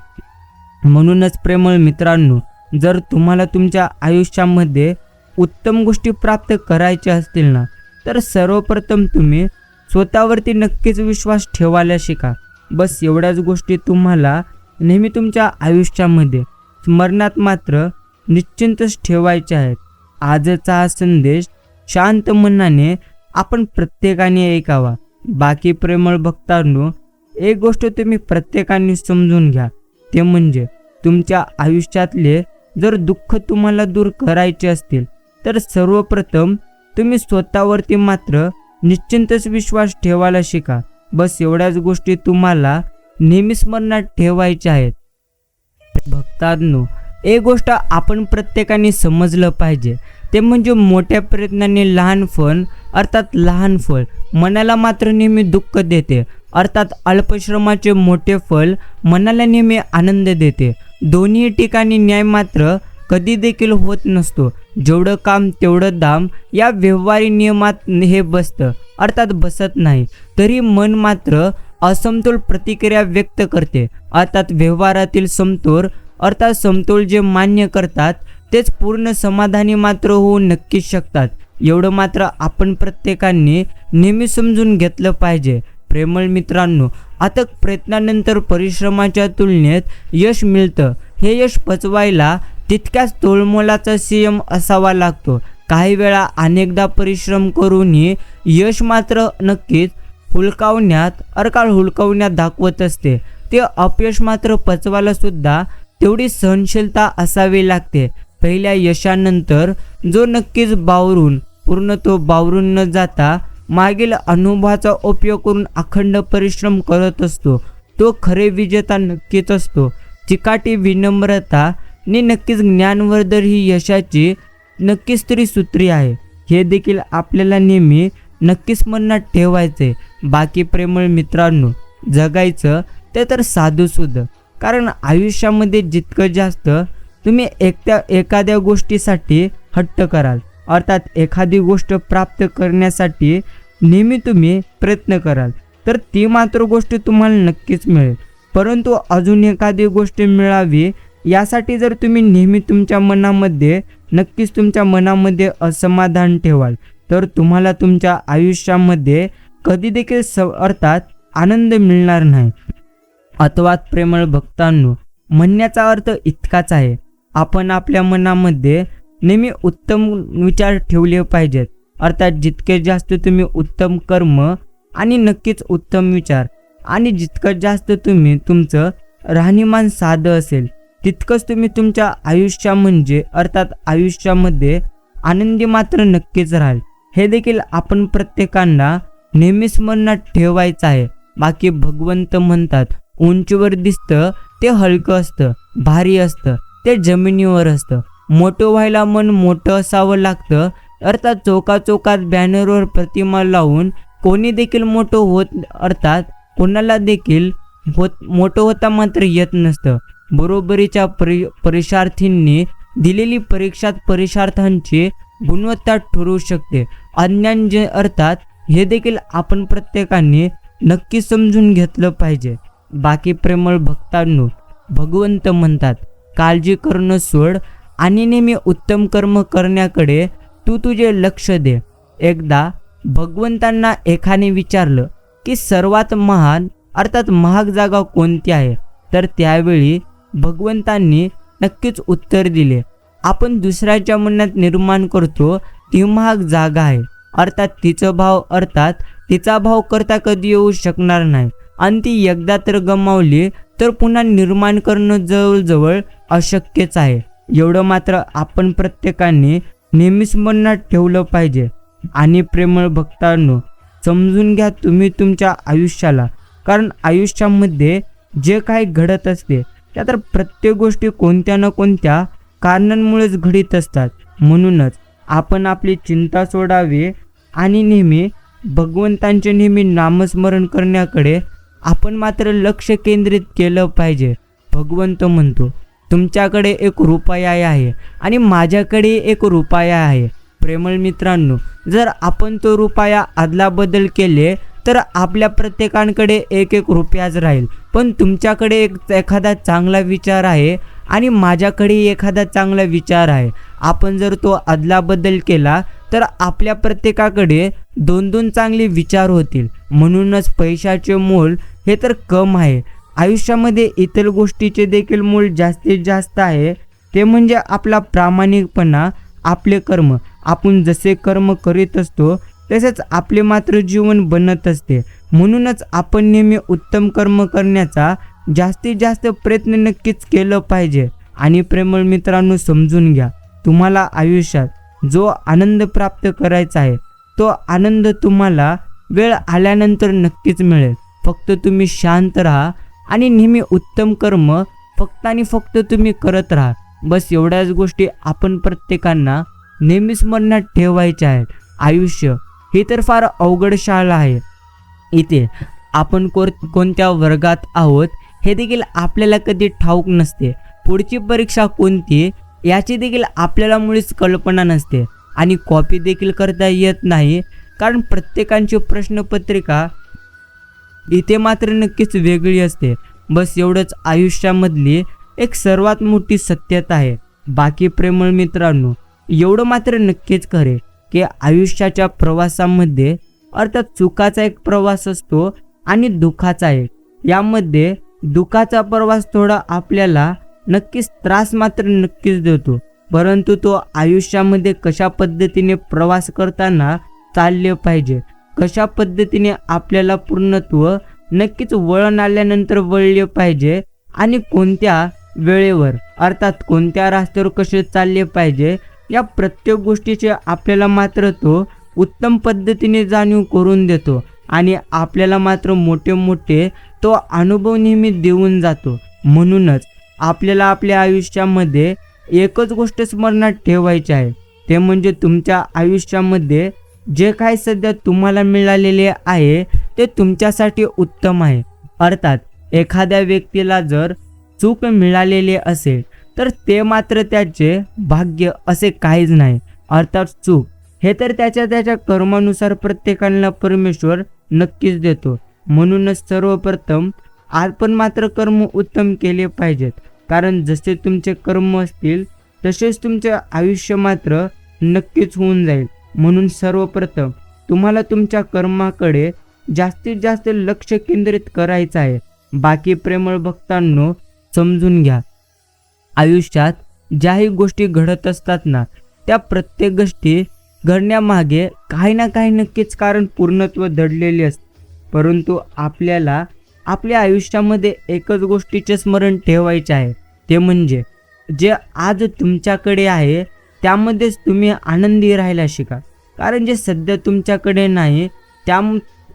म्हणूनच प्रेमळ मित्रांनो, जर तुम्हाला तुमच्या आयुष्यामध्ये उत्तम गोष्टी प्राप्त करायच्या असतील ना तर सर्वप्रथम तुम्ही स्वतःवरती नक्कीच विश्वास ठेवायला शिका. बस एवढ्याच गोष्टी तुम्हाला नेहमी तुमच्या आयुष्यामध्ये स्मरणात मात्र निश्चिंतच ठेवायच्या आहेत. आजचा हा संदेश शांत मनाने आपण प्रत्येकाने ऐकावा. बाकी प्रेमळ भक्तांनो, एक गोष्ट तुम्ही प्रत्येकाने समजून घ्या, ते म्हणजे तुमच्या आयुष्यातले जर दुःख तुम्हाला दूर करायचे असतील तर सर्वप्रथम तुम्ही स्वतःवरती मात्र निश्चिंतच विश्वास ठेवायला शिका. बस एवढ्याच गोष्टी तुम्हाला नेहमी स्मरणात ठेवायच्या आहेत. भक्तांनो, एक गोष्ट आपण प्रत्येकाने समजलं पाहिजे, ते म्हणजे मोठ्या प्रयत्नाने लहान फळ अर्थात लहान फळ मनाला मात्र नेहमी दुःख देते, अर्थात अल्पश्रमाचे मोठे फळ मनाला नेहमी आनंद देते. दोन्ही ठिकाणी न्याय मात्र कधी देखील होत नसतो. जेवढं काम तेवढं दाम या व्यवहारी नियमात हे बसतं अर्थात बसत नाही. तरी मन मात्र असमतोल प्रतिक्रिया व्यक्त करते, अर्थात व्यवहारातील समतोल अर्थात समतोल जे मान्य करतात तेच पूर्ण समाधानी मात्र होऊ नक्कीच शकतात. एवढं मात्र आपण प्रत्येकाने नेहमी समजून घेतलं पाहिजे. प्रेमळ मित्रांनो, अथक प्रयत्नानंतर परिश्रमाच्या तुलनेत यश मिळतं. हे यश पचवायला तितक्याच तोलमोलाचा संयम असावा लागतो. काही वेळा अनेकदा परिश्रम करूनही यश मात्र नक्कीच हुलकावण्यात दाखवत असते. ते अपयश मात्र पचवायला सुद्धा तेवढी सहनशीलता असावी लागते. पहिल्या यशानंतर जो नक्कीच बावरून न जाता मागील अनुभवाचा उपयोग करून अखंड परिश्रम करत असतो, तो खरे विजेता नक्कीच असतो. चिकाटी विनम्रता ने नक्कीच ज्ञानवर्धन ही यशाची नक्कीच त्रिसूत्री आहे. हे देखील आपल्याला नेहमी नक्कीच मनात ठेवायचे. बाकी प्रेमळ मित्रांनो, जगायचं ते तर साधूसुध, कारण आयुष्यामध्ये जितकं जास्त तुम्ही एखाद्या गोष्टीसाठी हट्ट कराल अर्थात एखादी गोष्ट प्राप्त करण्यासाठी नेहमी तुम्ही प्रयत्न कराल तर ती मात्र गोष्ट तुम्हाला नक्कीच मिळेल. परंतु अजून एखादी गोष्ट मिळावी यासाठी जर तुम्ही नेहमी तुमच्या मनामध्ये असमाधान ठेवाल तर तुम्हाला तुमच्या आयुष्यामध्ये कधी देखील अर्थात आनंद मिळणार नाही. अथवा प्रेमळ भक्तांनो, म्हणण्याचा अर्थ इतकाच आहे, आपण आपल्या मनामध्ये नेहमी उत्तम विचार ठेवले पाहिजेत. अर्थात जितके जास्त तुम्ही उत्तम कर्म आणि नक्कीच उत्तम विचार आणि जितकं जास्त तुम्ही तुमचं राहणीमान साधं असेल तितकंच तुम्ही तुमच्या आयुष्यामध्ये आनंदी मात्र नक्कीच राहाल. हे देखील आपण प्रत्येकांना नेहमीच मनात ठेवायचं आहे. बाकी भगवंत म्हणतात, उंचीवर दिसतं ते हलकं असतं, भारी असतं ते जमिनीवर असतं. मोठं व्हायला मन मोठं असावं लागतं, अर्थात चौकात बॅनरवर प्रतिमा लावून कोणी देखील मोठं होत अर्थात कोणाला देखील मोठं होता मात्र येत नसतं. बरोबरीच्या परीक्षार्थींनी दिलेली परीक्षात परीक्षार्थांची गुणवत्ता ठरवू शकते. अज्ञान जे अर्थात हे देखील आपण प्रत्येकाने नक्की समजून घेतलं पाहिजे. बाकी प्रेमळ भक्तांनो, भगवंत म्हणतात, काळजी करणं सोड आणि नेहमी उत्तम कर्म करण्याकडे तू तुझे लक्ष दे. एकदा भगवंतांना एकाने विचारलं की सर्वात महाग जागा कोणती आहे, तर त्यावेळी भगवंतांनी नक्कीच उत्तर दिले, आपण दुसऱ्याच्या मनात निर्माण करतो ती महाग जागा आहे, अर्थात तिचा भाव करता कधी येऊ शकणार नाही आणि ती एकदा तर गमावली तर पुन्हा निर्माण करणं जवळजवळ अशक्यच आहे. एवढं मात्र आपण प्रत्येकाने नेहमीच मनात ठेवलं पाहिजे. आणि प्रेमळ भक्तांनो, समजून घ्या तुम्ही तुमच्या आयुष्याला, कारण आयुष्यामध्ये जे काही घडत असते त्या तर प्रत्येक गोष्टी कोणत्या ना कोणत्या कारणांमुळेच घडत असतात. म्हणूनच आपण आपली चिंता सोडावी आणि नेहमी भगवंतांचे नेहमी नामस्मरण करण्याकडे आपण मात्र लक्ष केंद्रित केलं पाहिजे. भगवंत म्हणतो, तुमच्याकडे 1 रुपया आहे आणि माझ्याकडे 1 रुपया आहे. प्रेमळ मित्रांनो, जर आपण तो रुपया अदलाबदल केले तर आपल्या प्रत्येकाकडे 1 रुपयाच राहील. पण तुमच्याकडे एखादा चांगला विचार आहे आणि माझ्याकडे एखादा चांगला विचार आहे. आपण जर तो अदलाबदल केला तर आपल्या प्रत्येकाकडे 2 चांगले विचार होतील. म्हणूनच पैशाचे मोल हे तर कम आहे. आयुष्यामध्ये इतर गोष्टीचे देखील मोल जास्तीत जास्त आहे, ते म्हणजे आपला प्रामाणिकपणा, आपले कर्म. आपण जसे कर्म करीत असतो तसेच आपले मात्र जीवन बनत असते. म्हणूनच आपण नेहमी उत्तम कर्म करण्याचा जास्तीत जास्त प्रयत्न नक्कीच केलं पाहिजे. आणि प्रेमळ मित्रांनो, समजून घ्या, तुम्हाला आयुष्यात जो आनंद प्राप्त करायचा आहे तो आनंद तुम्हाला वेळ आल्यानंतर नक्कीच मिळेल. फक्त तुम्ही शांत राहा आणि नेहमी उत्तम कर्म फक्त आणि फक्त तुम्ही करत राहा. बस एवढ्याच गोष्टी आपण प्रत्येकांना नेहमी स्मरणात ठेवायच्या आहेत. आयुष्य ही तर फार अवघड शाळा आहे. इथे आपण कोणत्या वर्गात आहोत हे देखील आपल्याला कधी ठाऊक नसते. पुढची परीक्षा कोणती याची देखील आपल्याला मुळीच कल्पना नसते आणि कॉपी देखील करता येत नाही, कारण प्रत्येकाची प्रश्नपत्रिका इथे मात्र नक्कीच वेगळी असते. बस एवढंच आयुष्यामधली एक सर्वात मोठी सत्यता आहे. बाकी प्रेमळ मित्रांनो, एवढं मात्र नक्कीच खरे की आयुष्याच्या प्रवासामध्ये अर्थात सुखाचा एक प्रवास असतो आणि दुःखाचा एक. यामध्ये दुःखाचा प्रवास थोडा आपल्याला नक्कीच त्रास मात्र नक्कीच देतो, परंतु तो आयुष्यामध्ये कशा पद्धतीने प्रवास करताना चालले पाहिजे, कशा पद्धतीने आपल्याला पूर्णत्व नक्कीच वळण आल्यानंतर वळले पाहिजे आणि कोणत्या वेळेवर अर्थात कोणत्या रस्त्यावर कसे चालले पाहिजे, या प्रत्येक गोष्टीचे आपल्याला मात्र तो उत्तम पद्धतीने जाणीव करून देतो आणि आपल्याला मात्र मोठे मोठे तो अनुभव नेहमी देऊन जातो. म्हणूनच आपल्याला आपल्या आयुष्यामध्ये एकच गोष्ट स्मरणात ठेवायची आहे, ते म्हणजे तुमच्या आयुष्यामध्ये जे काही सध्या तुम्हाला मिळालेले आहे ते तुमच्यासाठी उत्तम आहे. अर्थात एखाद्या व्यक्तीला जर चूक मिळालेली असेल तर ते मात्र त्याचे भाग्य असे काहीच नाही. अर्थात चूक हे तर त्याच्या कर्मानुसार प्रत्येकाला परमेश्वर नक्कीच देतो. म्हणूनच सर्वप्रथम आपण मात्र कर्म उत्तम केले पाहिजेत, कारण जसे तुमचे कर्म असतील तसेच तुमचे आयुष्य मात्र नक्कीच होऊन जाईल. म्हणून सर्वप्रथम तुम्हाला तुमच्या कर्माकडे जास्तीत जास्त लक्ष केंद्रित करायचं आहे. बाकी प्रेमळ भक्तांनो, समजून घ्या, आयुष्यात ज्याही गोष्टी घडत असतात ना, त्या प्रत्येक गोष्टी घडण्यामागे काही ना काही नक्कीच कारण पूर्णत्व दडलेले असते. परंतु आपल्याला आपल्या आयुष्यामध्ये एकच गोष्टीचे स्मरण ठेवायचे आहे, ते म्हणजे जे आज तुमच्याकडे आहे त्यामध्येच तुम्ही आनंदी राहायला शिका. कारण जे सध्या तुमच्याकडे नाही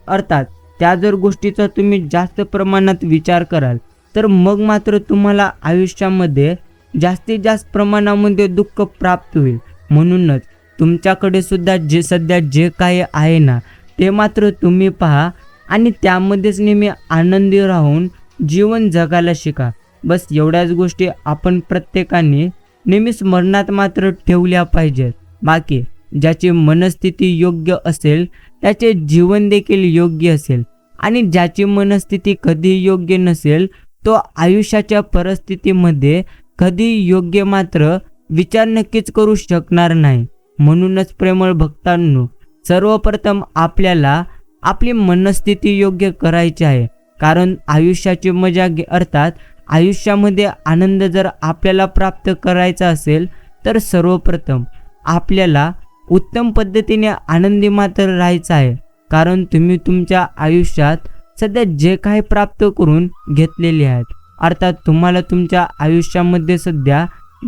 अर्थात त्या जर गोष्टीचा तुम्ही जास्त प्रमाणात विचार कराल तर मग मात्र तुम्हाला आयुष्यामध्ये जास्तीत जास्त प्रमाणामध्ये दुःख प्राप्त होईल. म्हणूनच तुमच्याकडे सुद्धा सध्या जे काही आहे ना ते मात्र तुम्ही पहा आणि त्यामध्येच नेहमी आनंदी राहून जीवन जगायला शिका. बस एवढ्याच गोष्टी आपण प्रत्येकाने नेहमी स्मरणात मात्र ठेवल्या पाहिजेत. बाकी ज्याची मनस्थिती योग्य असेल त्याचे जीवन देखील योग्य असेल आणि ज्याची मनस्थिती कधी योग्य नसेल तो आयुष्याच्या परिस्थितीमध्ये कधी योग्य मात्र विचार नक्कीच करू शकणार नाही. म्हणूनच प्रेमळ भक्तांनो, सर्वप्रथम आपल्याला आपली मनस्थिती योग्य करायची आहे, कारण आयुष्याची मजा अर्थात आयुष्यामध्ये आनंद जर आपल्याला प्राप्त करायचा असेल तर सर्वप्रथम आपल्याला उत्तम पद्धतीने आनंदी मात्र राहायचं आहे. कारण तुम्ही तुमच्या आयुष्यात सध्या जे काही प्राप्त करून घेतलेले आहेत, अर्थात तुम्हाला तुमच्या आयुष्यामध्ये सध्या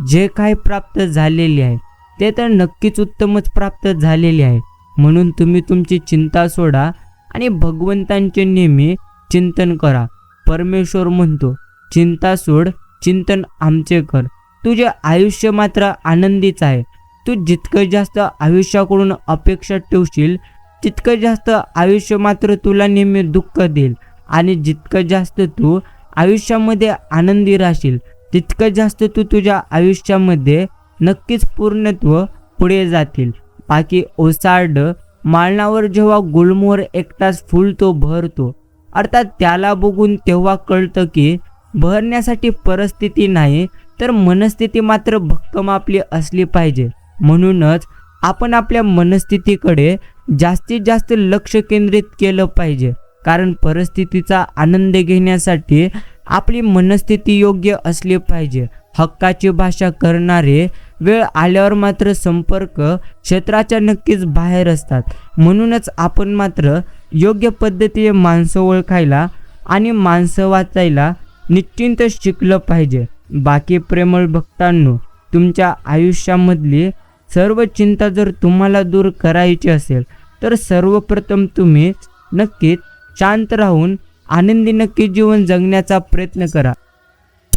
जे काही प्राप्त झालेले आहे ते तर नक्कीच उत्तमच प्राप्त झालेले आहे. म्हणून तुम्ही तुमची चिंता सोडा आणि भगवंतांचे नेहमी चिंतन करा. परमेश्वर म्हणतो, चिंता सोड, चिंतन आमचे कर. तुझे आयुष्य मात्र आनंदीच आहे. तू जितकं जास्त आयुष्याकडून अपेक्षा ठेवशील तितकं जास्त आयुष्य मात्र तुला नेहमी दुःख देईल आणि जितकं जास्त तू आयुष्यामध्ये आनंदी राहशील तितकं जास्त तू तुझ्या आयुष्यामध्ये नक्कीच पूर्णत्व पुढे जातील. बाकी ओसाड माळणावर जेव्हा गुलमोहर एकटाच फुलतो भरतो, अर्थात त्याला बघून तेव्हा कळतं की भरण्यासाठी परिस्थिती नाही तर मनस्थिती मात्र भक्कम आपली असली पाहिजे. म्हणूनच आपण आपल्या मनस्थितीकडे जास्तीत जास्त लक्ष केंद्रित केलं पाहिजे, कारण परिस्थितीचा आनंद घेण्यासाठी आपली मनस्थिती योग्य असली पाहिजे. हक्काची भाषा करणारे वेळ आल्यावर मात्र संपर्क क्षेत्राच्या नक्कीच बाहेर असतात. म्हणूनच आपण मात्र योग्य पद्धतीने माणसं ओळखायला आणि माणसं वाचायला निश्चिंत शिकलं पाहिजे. बाकी प्रेमळ भक्तांनो, तुमच्या आयुष्यामधली सर्व चिंता जर तुम्हाला दूर करायची असेल तर सर्वप्रथम तुम्ही नक्कीच शांत राहून आनंदी नक्की जीवन जगण्याचा प्रयत्न करा.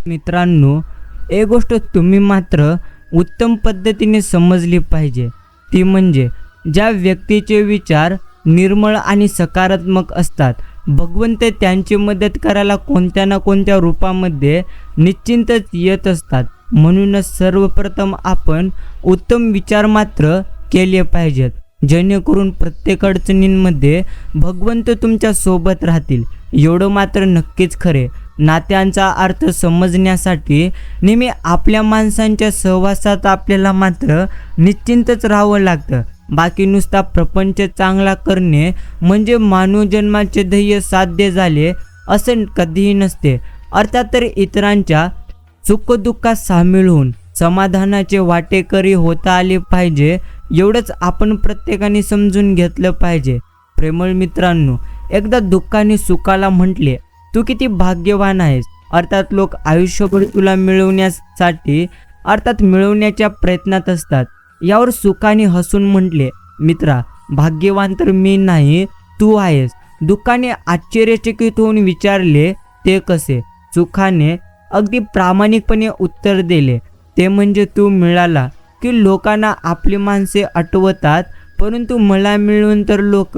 मित्रांनो, एक गोष्ट तुम्ही मात्र उत्तम पद्धतीने समजली पाहिजे, ती म्हणजे ज्या व्यक्तीचे विचार निर्मळ आणि सकारात्मक असतात, भगवंत त्यांची मदत करायला कोणत्या ना कोणत्या रूपामध्ये निश्चिंतच येत असतात. म्हणूनच सर्वप्रथम आपण उत्तम विचार मात्र केले पाहिजेत, जेणेकरून प्रत्येक अडचणींमध्ये भगवंत तुमच्या सोबत राहतील. एवढं मात्र नक्कीच खरे. नात्यांचा अर्थ समजण्यासाठी नेहमी आपल्या माणसांच्या सहवासात आपल्याला मात्र निश्चिंतच राहावं लागतं. बाकी नुसता प्रपंच चांगला करणे म्हणजे मानवजन्माचे ध्येय साध्य झाले असं कधीही नसते. अर्थात तर इतरांच्या सुखदुःखात सामील होऊन समाधानाचे वाटेकरी होता आले पाहिजे, एवढंच आपण प्रत्येकाने समजून घेतलं पाहिजे. प्रेमळ मित्रांनो, एकदा दुःखाने सुखाला म्हटले, तू किती भाग्यवान आहेस. अर्थात लोक आयुष्यभर तुला मिळवण्यासाठी मिळवण्याच्या प्रयत्नात असतात. यावर सुखाने हसून म्हटले, मित्रा, भाग्यवान तर मी नाही, तू आहेस. दुःखाने आश्चर्यचकित होऊन विचारले, ते कसे. सुखाने अगदी प्रामाणिकपणे उत्तर दिले, ते म्हणजे तू मिळाला की लोकांना आपली माणसे आठवतात, परंतु मला मिळून तर लोक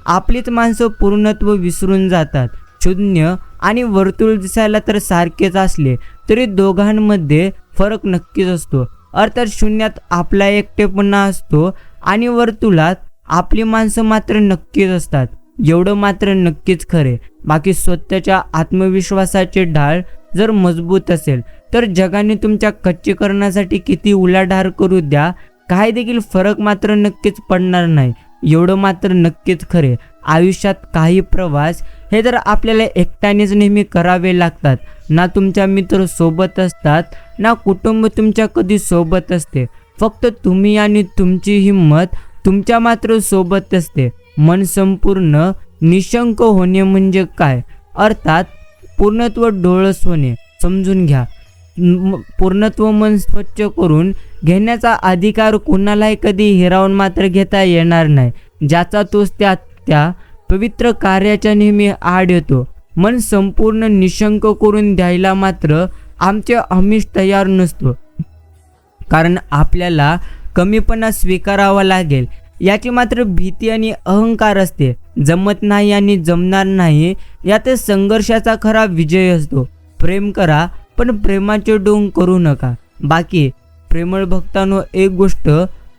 आपलीच माणसं पूर्णत्व विसरून जातात. शून्य आणि वर्तुळ दिसायला तर सारखेच असले तरी दोघांमध्ये फरक नक्कीच असतो. अर्थात शून्यात आपला एकटेपणा असतो आणि वर्तुळात आपली माणसं मात्र नक्कीच असतात. एवढं मात्र नक्कीच खरे. बाकी स्वतःच्या आत्मविश्वासाचे ढाळ जर मजबूत असेल तर जगाने तुमच्या कच्चीकरणासाठी किती उलाढाल करू द्या, काही देखील फरक मात्र नक्कीच पडणार नाही. एवढं मात्र नक्कीच खरे. आयुष्यात काही प्रवास हे तर आपल्याला एकट्यानेच नेहमी करावे लागतात. ना तुमच्या मित्र सोबत असतात, ना कुटुंब तुमच्या कधी सोबत असते. फक्त तुम्ही आणि तुमची हिंमत तुमच्या मात्र सोबत असते. मन संपूर्ण निशंक होणे म्हणजे काय? अर्थात पूर्णत्व डोळस होणे. समजून घ्या, पूर्णत्व मन स्वच्छ करून घेण्याचा अधिकार कुणालाही कधी हिरावून मात्र घेता येणार नाही. ज्याचा तोच त्या पवित्र कार्याच्या नेहमी आड येतो. मन संपूर्ण निशंक करून द्यायला मात्र आमचे आमिष तयार नसतो, कारण आपल्याला कमीपणा स्वीकारावा लागेल याची मात्र भीती आणि अहंकार असते. जमत नाही आणि जमणार नाही यातच संघर्षाचा खरा विजय असतो. प्रेम करा, पण प्रेमाचे डोंग करू नका. बाकी प्रेमळ भक्तांनो, एक गोष्ट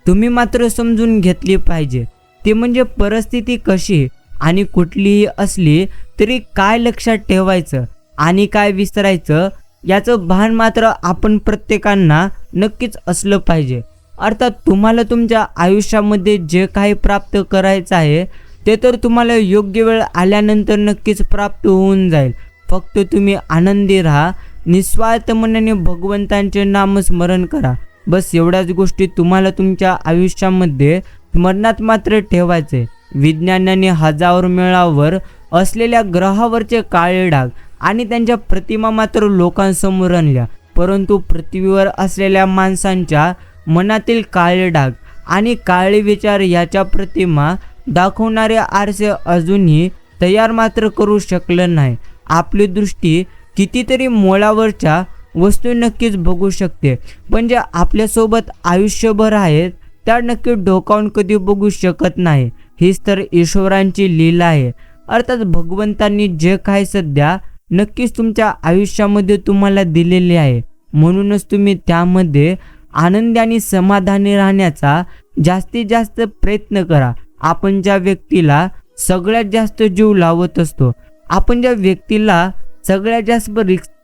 तुम्ही मात्र समजून घेतली पाहिजे, ते म्हणजे परिस्थिती कशी आणि कुठलीही असली तरी काय लक्षात ठेवायचं आणि काय विसरायचं याचं भान मात्र आपण प्रत्येकांना नक्कीच असलं पाहिजे. अर्थात तुम्हाला तुमच्या आयुष्यामध्ये जे काही प्राप्त करायचं आहे ते तर तुम्हाला योग्य वेळ आल्यानंतर नक्कीच प्राप्त होऊन जाईल. फक्त तुम्ही आनंदी राहा, निस्वार्थ मनाने भगवंतांचे नामस्मरण करा. बस एवढ्याच गोष्टी तुम्हाला तुमच्या आयुष्यामध्ये स्मरणात मात्र ठेवायचे. विज्ञानाने हजारो मेळावर असलेल्या ग्रहावरचे काळे डाग आणि त्यांच्या प्रतिमा मात्र लोकांसमोर आणल्या, परंतु पृथ्वीवर असलेल्या माणसांच्या मनातील काळे डाग आणि काळे विचार याच्या प्रतिमा दाखवणारे आरसे अजूनही तयार मात्र करू शकलं नाही. आपली दृष्टी कितीतरी मोलावरच्या वस्तू नक्कीच बघू शकते, पण ज्या आपल्यासोबत आयुष्यभर आहेत त्या नक्की डोकावून कधी बघू शकत नाही. हीच तर ईश्वरांची लीला आहे. अर्थात भगवंतांनी जे काही सध्या नक्कीच तुमच्या आयुष्यामध्ये तुम्हाला दिलेले आहे, म्हणूनच तुम्ही त्यामध्ये आनंदी आणि समाधानी राहण्याचा जास्तीत जास्त प्रयत्न करा. आपण ज्या व्यक्तीला सगळ्यात जास्त जीव लावत असतो, आपण ज्या व्यक्तीला सगळ्यात जास्त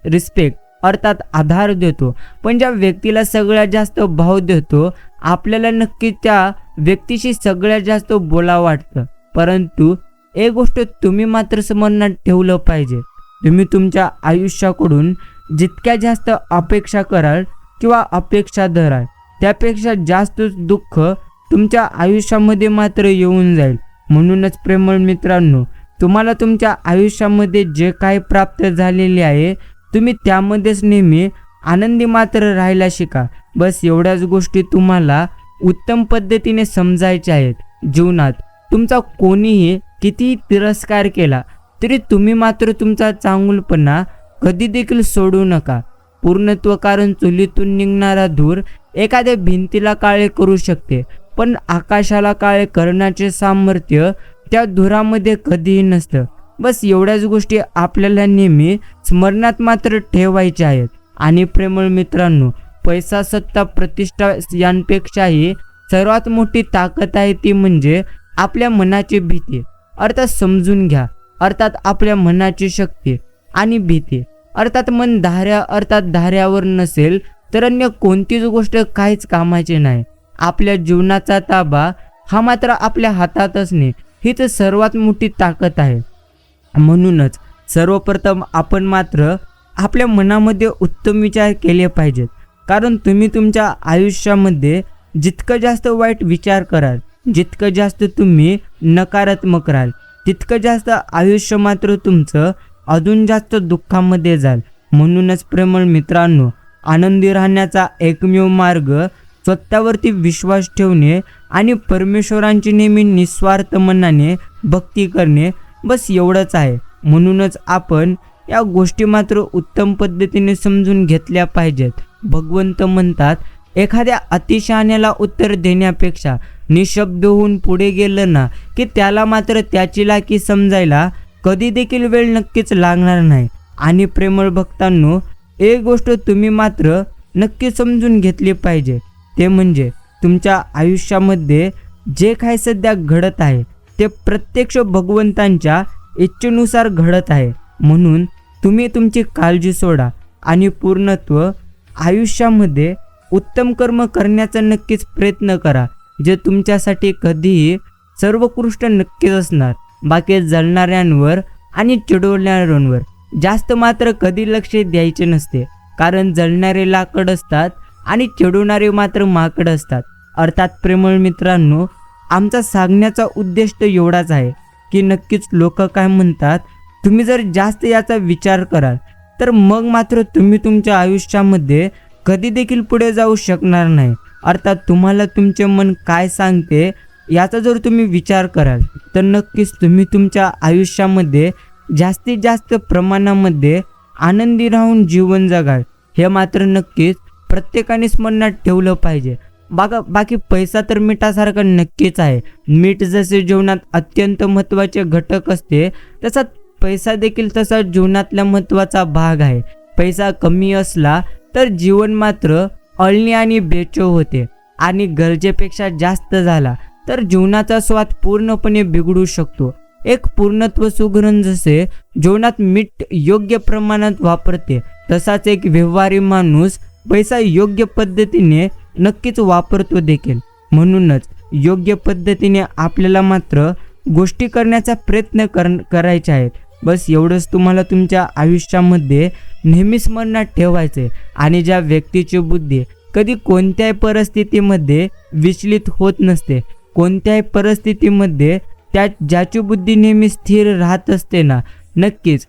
रिस्पेक्ट अर्थात आधार देतो, पण ज्या व्यक्तीला सगळ्यात जास्त भाव देतो, आपल्याला नक्की त्या व्यक्तीशी सगळ्यात जास्त बोलावं वाटतं. परंतु एक गोष्ट तुम्ही मात्र स्मरणात ठेवलं पाहिजे, तुम्ही तुमच्या आयुष्याकडून जितक्या जास्त अपेक्षा कराल किंवा अपेक्षा धराल त्यापेक्षा जास्त दुःख तुमच्या आयुष्यामध्ये मात्र येऊन जाईल. म्हणूनच प्रेमळ मित्रांनो, तुम्हाला तुमच्या आयुष्यामध्ये जे काही प्राप्त झालेले आहे तुम्ही त्यामध्येच नेहमी आनंदी मात्र राहायला शिका. बस एवढ्याच गोष्टी तुम्हाला उत्तम पद्धतीने समजायच्या आहेत. जीवनात तुमचा कोणीही कितीही तिरस्कार केला तरी तुम्ही मात्र तुमचा चांगुलपणा कधी देखील सोडू नका. पूर्णत्व, कारण चुलीतून निघणारा धूर एखाद्या भिंतीला काळे करू शकते, पण आकाशाला काळे करण्याचे सामर्थ्य त्या धुरामध्ये कधीही नसतं. बस एवढ्याच गोष्टी आपल्याला नेहमी स्मरणात मात्र ठेवायच्या आहेत. आणि प्रेमळ मित्रांनो, पैसा, सत्ता, प्रतिष्ठा यांपेक्षाही सर्वात मोठी ताकद आहे ती म्हणजे आपल्या मनाची भीती, अर्थात समजून घ्या, अर्थात आपल्या मनाची शक्ती आणि भीती, अर्थात मन धाऱ्यावर नसेल तर अन्य कोणतीच गोष्ट काहीच कामाची नाही. आपल्या जीवनाचा ताबा हा मात्र आपल्या हातात असणे हीच सर्वात मोठी ताकद आहे. म्हणूनच सर्वप्रथम आपण मात्र आपल्या मनामध्ये उत्तम विचार केले पाहिजेत, कारण तुम्ही तुमच्या आयुष्यामध्ये जितकं जास्त वाईट विचार कराल, जितकं जास्त तुम्ही नकारात्मक राहाल, तितकं जास्त आयुष्य मात्र तुमचं अजून जास्त दुःखामध्ये जाल. म्हणूनच प्रेमळ मित्रांनो, आनंदी राहण्याचा एकमेव मार्ग स्वतःवरती विश्वास ठेवणे आणि परमेश्वरांची नेहमी निस्वार्थ मनाने भक्ती करणे, बस एवढंच आहे. म्हणूनच आपण या गोष्टी मात्र उत्तम पद्धतीने समजून घेतल्या पाहिजेत. भगवंत म्हणतात, एखाद्या अतिशहाण्याला उत्तर देण्यापेक्षा निशब्द होऊन पुढे गेलं ना की त्याला मात्र त्याची लायकी समजायला कधी देखील वेळ नक्कीच लागणार नाही. आणि प्रेमळ भक्तांनो, एक गोष्ट तुम्ही मात्र नक्की समजून घेतली पाहिजे, ते म्हणजे तुमच्या आयुष्यामध्ये जे काही सध्या घडत आहे ते प्रत्यक्ष भगवंतांच्या इच्छेनुसार घडत आहे. म्हणून तुम्ही तुमची काळजी सोडा आणि पूर्णत्व आयुष्यामध्ये उत्तम कर्म करण्याचा नक्कीच प्रयत्न करा, जे तुमच्यासाठी कधीही सर्वोत्कृष्ट नक्कीच असणार. बाकी जळणाऱ्यांवर आणि चिडवणाऱ्यांवर जास्त मात्र कधी लक्ष द्यायचे नसते, कारण जळणारे लाकड असतात आणि चिडवणारे मात्र माकड असतात. अर्थात प्रेमळ मित्रांनो, आमचा सांगण्याचा उद्देश तर एवढाच आहे की नक्कीच लोक काय म्हणतात, तुम्ही जर जास्त याचा विचार कराल तर मग मात्र तुम्ही तुमच्या आयुष्यामध्ये कधी देखील पुढे जाऊ शकणार नाही. अर्थात तुम्हाला तुमचे मन काय सांगते याचा जर तुम्ही विचार कराल तर नक्कीच तुम्ही तुमच्या आयुष्यामध्ये जास्तीत जास्त प्रमाणामध्ये आनंदी राहून जीवन जगाल. हे मात्र नक्कीच प्रत्येकाने स्मरणात ठेवलं पाहिजे. बाकी पैसा तर मिठासारखा नक्कीच आहे. मीठ जसे जीवनात अत्यंत महत्त्वाचे घटक असते, तसाच पैसा देखील तसा जीवनातला महत्त्वाचा भाग आहे. पैसा कमी असला तर जीवन मात्र अळणी आणि बेचव होते, आणि गरजेपेक्षा जास्त झाला तर जीवनाचा स्वाद पूर्णपणे बिघडू शकतो. एक पूर्णत्व सुगरण जसे जीवनात मीठ योग्य प्रमाणात वापरते, तसाच एक व्यवहारी माणूस पैसा योग्य पद्धतीने नक्कीच वापरतो देखील. म्हणूनच योग्य पद्धतीने आपल्याला मात्र गोष्टी करण्याचा प्रयत्न करायचे आहेत. बस एवढंच तुम्हाला तुमच्या आयुष्यामध्ये नेहमी स्मरणात ठेवायचे. आणि ज्या व्यक्तीची बुद्धी कधी कोणत्याही परिस्थितीमध्ये विचलित होत नसते, कोणत्याही परिस्थितीमध्ये ज्याची बुद्धी नेहमी स्थिर राहत असते ना, नक्कीच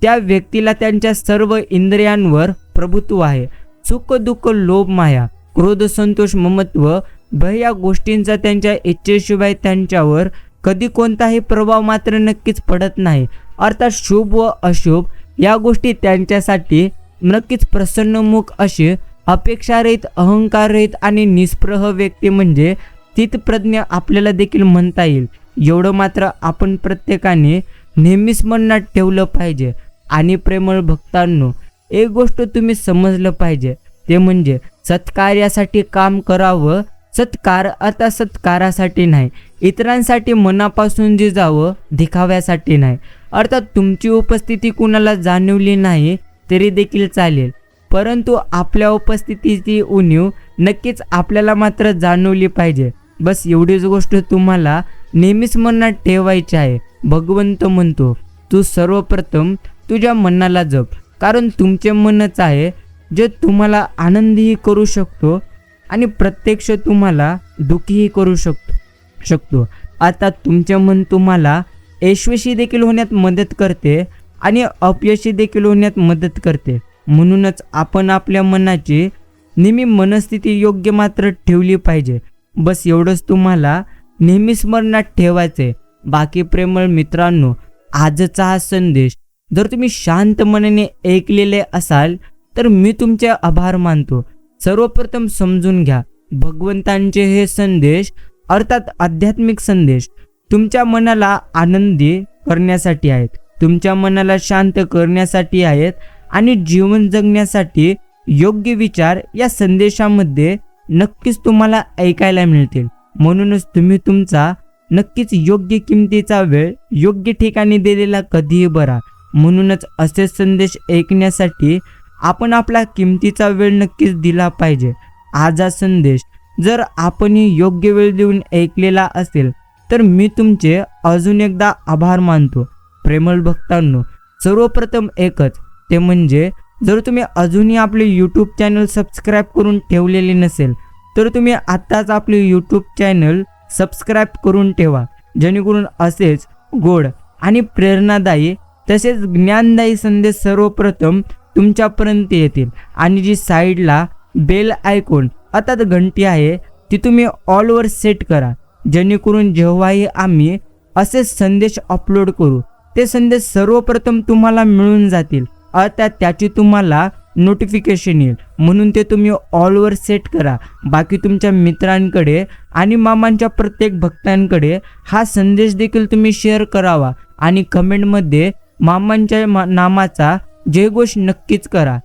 त्या व्यक्तीला त्यांच्या सर्व इंद्रियांवर प्रभुत्व आहे. सुख, दुःख, लोभ, माया, क्रोध, संतोष, ममत्व, भय या गोष्टींचा त्यांच्या इच्छेशिवाय त्यांच्यावर कधी कोणताही प्रभाव मात्र नक्कीच पडत नाही. अर्थात शुभ व अशुभ या गोष्टी त्यांच्यासाठी नक्कीच प्रसन्नमुख असे अपेक्षारहित, अहंकाररहित आणि निस्पृह व्यक्ती म्हणजे स्थितप्रज्ञ आपल्याला देखील म्हणता येईल. एवढं मात्र आपण प्रत्येकाने नेहमी स्मरणात ठेवलं पाहिजे. आणि प्रेमळ भक्तांनो, एक गोष्ट तुम्ही समजलं पाहिजे, ते म्हणजे सत्कार्यासाठी काम करावं. सत्कार आता सत्कारासाठी नाही, इतरांसाठी मनापासून जिजावं, दिखाव्यासाठी नाही. अर्थात तुमची उपस्थिती कुणाला जाणवली नाही तरी देखील चालेल, परंतु आपल्या उपस्थितीची उणीव नक्कीच आपल्याला मात्र जाणवली पाहिजे. बस एवढीच गोष्ट तुम्हाला नेहमीच मनात ठेवायची आहे. भगवंत म्हणतो, तू सर्वप्रथम तुझ्या मनाला जप, कारण तुमचे मनच आहे जे तुम्हाला आनंदीही करू शकतो आणि प्रत्यक्ष तुम्हाला दुःखीही करू शकतो. आता तुमचे मन तुम्हाला यशस्वी देखील होण्यात मदत करते आणि अपयशी देखील होण्यात मदत करते. म्हणूनच आपण आपल्या मनाची नेहमी मनस्थिती योग्य मात्र ठेवली पाहिजे. बस एवढंच तुम्हाला नेहमी स्मरणात ठेवायचे. बाकी प्रेमळ मित्रांनो, आजचा हा संदेश जर तुम्ही शांत मनाने ऐकलेले असाल तर मी तुमचे आभार मानतो. सर्वप्रथम समजून घ्या, भगवंतांचे हे संदेश अर्थात आध्यात्मिक संदेश तुमच्या मनाला आनंदी करण्यासाठी आहेत, तुमच्या मनाला शांत करण्यासाठी आहेत आणि जीवन जगण्यासाठी योग्य विचार या संदेशामध्ये नक्कीच तुम्हाला ऐकायला मिळतील. म्हणूनच तुम्ही तुमचा नक्कीच योग्य किमतीचा वेळ योग्य ठिकाणी दिलेला कधीही बरा. म्हणूनच असे संदेश ऐकण्यासाठी आपण आपला किमतीचा वेळ नक्कीच दिला पाहिजे. आज हा संदेश जर आपणही योग्य वेळ देऊन ऐकलेला असेल तर मी तुमचे अजून एकदा आभार मानतो. प्रेमळ भक्तांनो, सर्वप्रथम एकच ते म्हणजे जर तुम्ही अजूनही आपले यूट्यूब चॅनल सबस्क्राईब करून ठेवलेले नसेल तर तुम्ही आत्ताच आपले यूट्यूब चॅनल सबस्क्राईब करून ठेवा, जेणेकरून असेच गोड आणि प्रेरणादायी तसेच ज्ञानदायी संदेश सर्वप्रथम तुमच्यापर्यंत येतील. आणि जी साईडला बेल आयकॉन अर्थात घंटी आहे ती तुम्ही ऑलवर सेट करा, जेणेकरून जेव्हाही आम्ही असे संदेश अपलोड करू ते संदेश सर्वप्रथम तुम्हाला मिळून जातील, अर्थात त्याची तुम्हाला नोटिफिकेशन येईल. म्हणून ते तुम्ही ऑलवर सेट करा. बाकी तुमच्या मित्रांकडे आणि मामांच्या प्रत्येक भक्तांकडे हा संदेश देखील तुम्ही शेअर करावा आणि कमेंटमध्ये मामांच्या नामाचा जयघोष नक्कीच करा.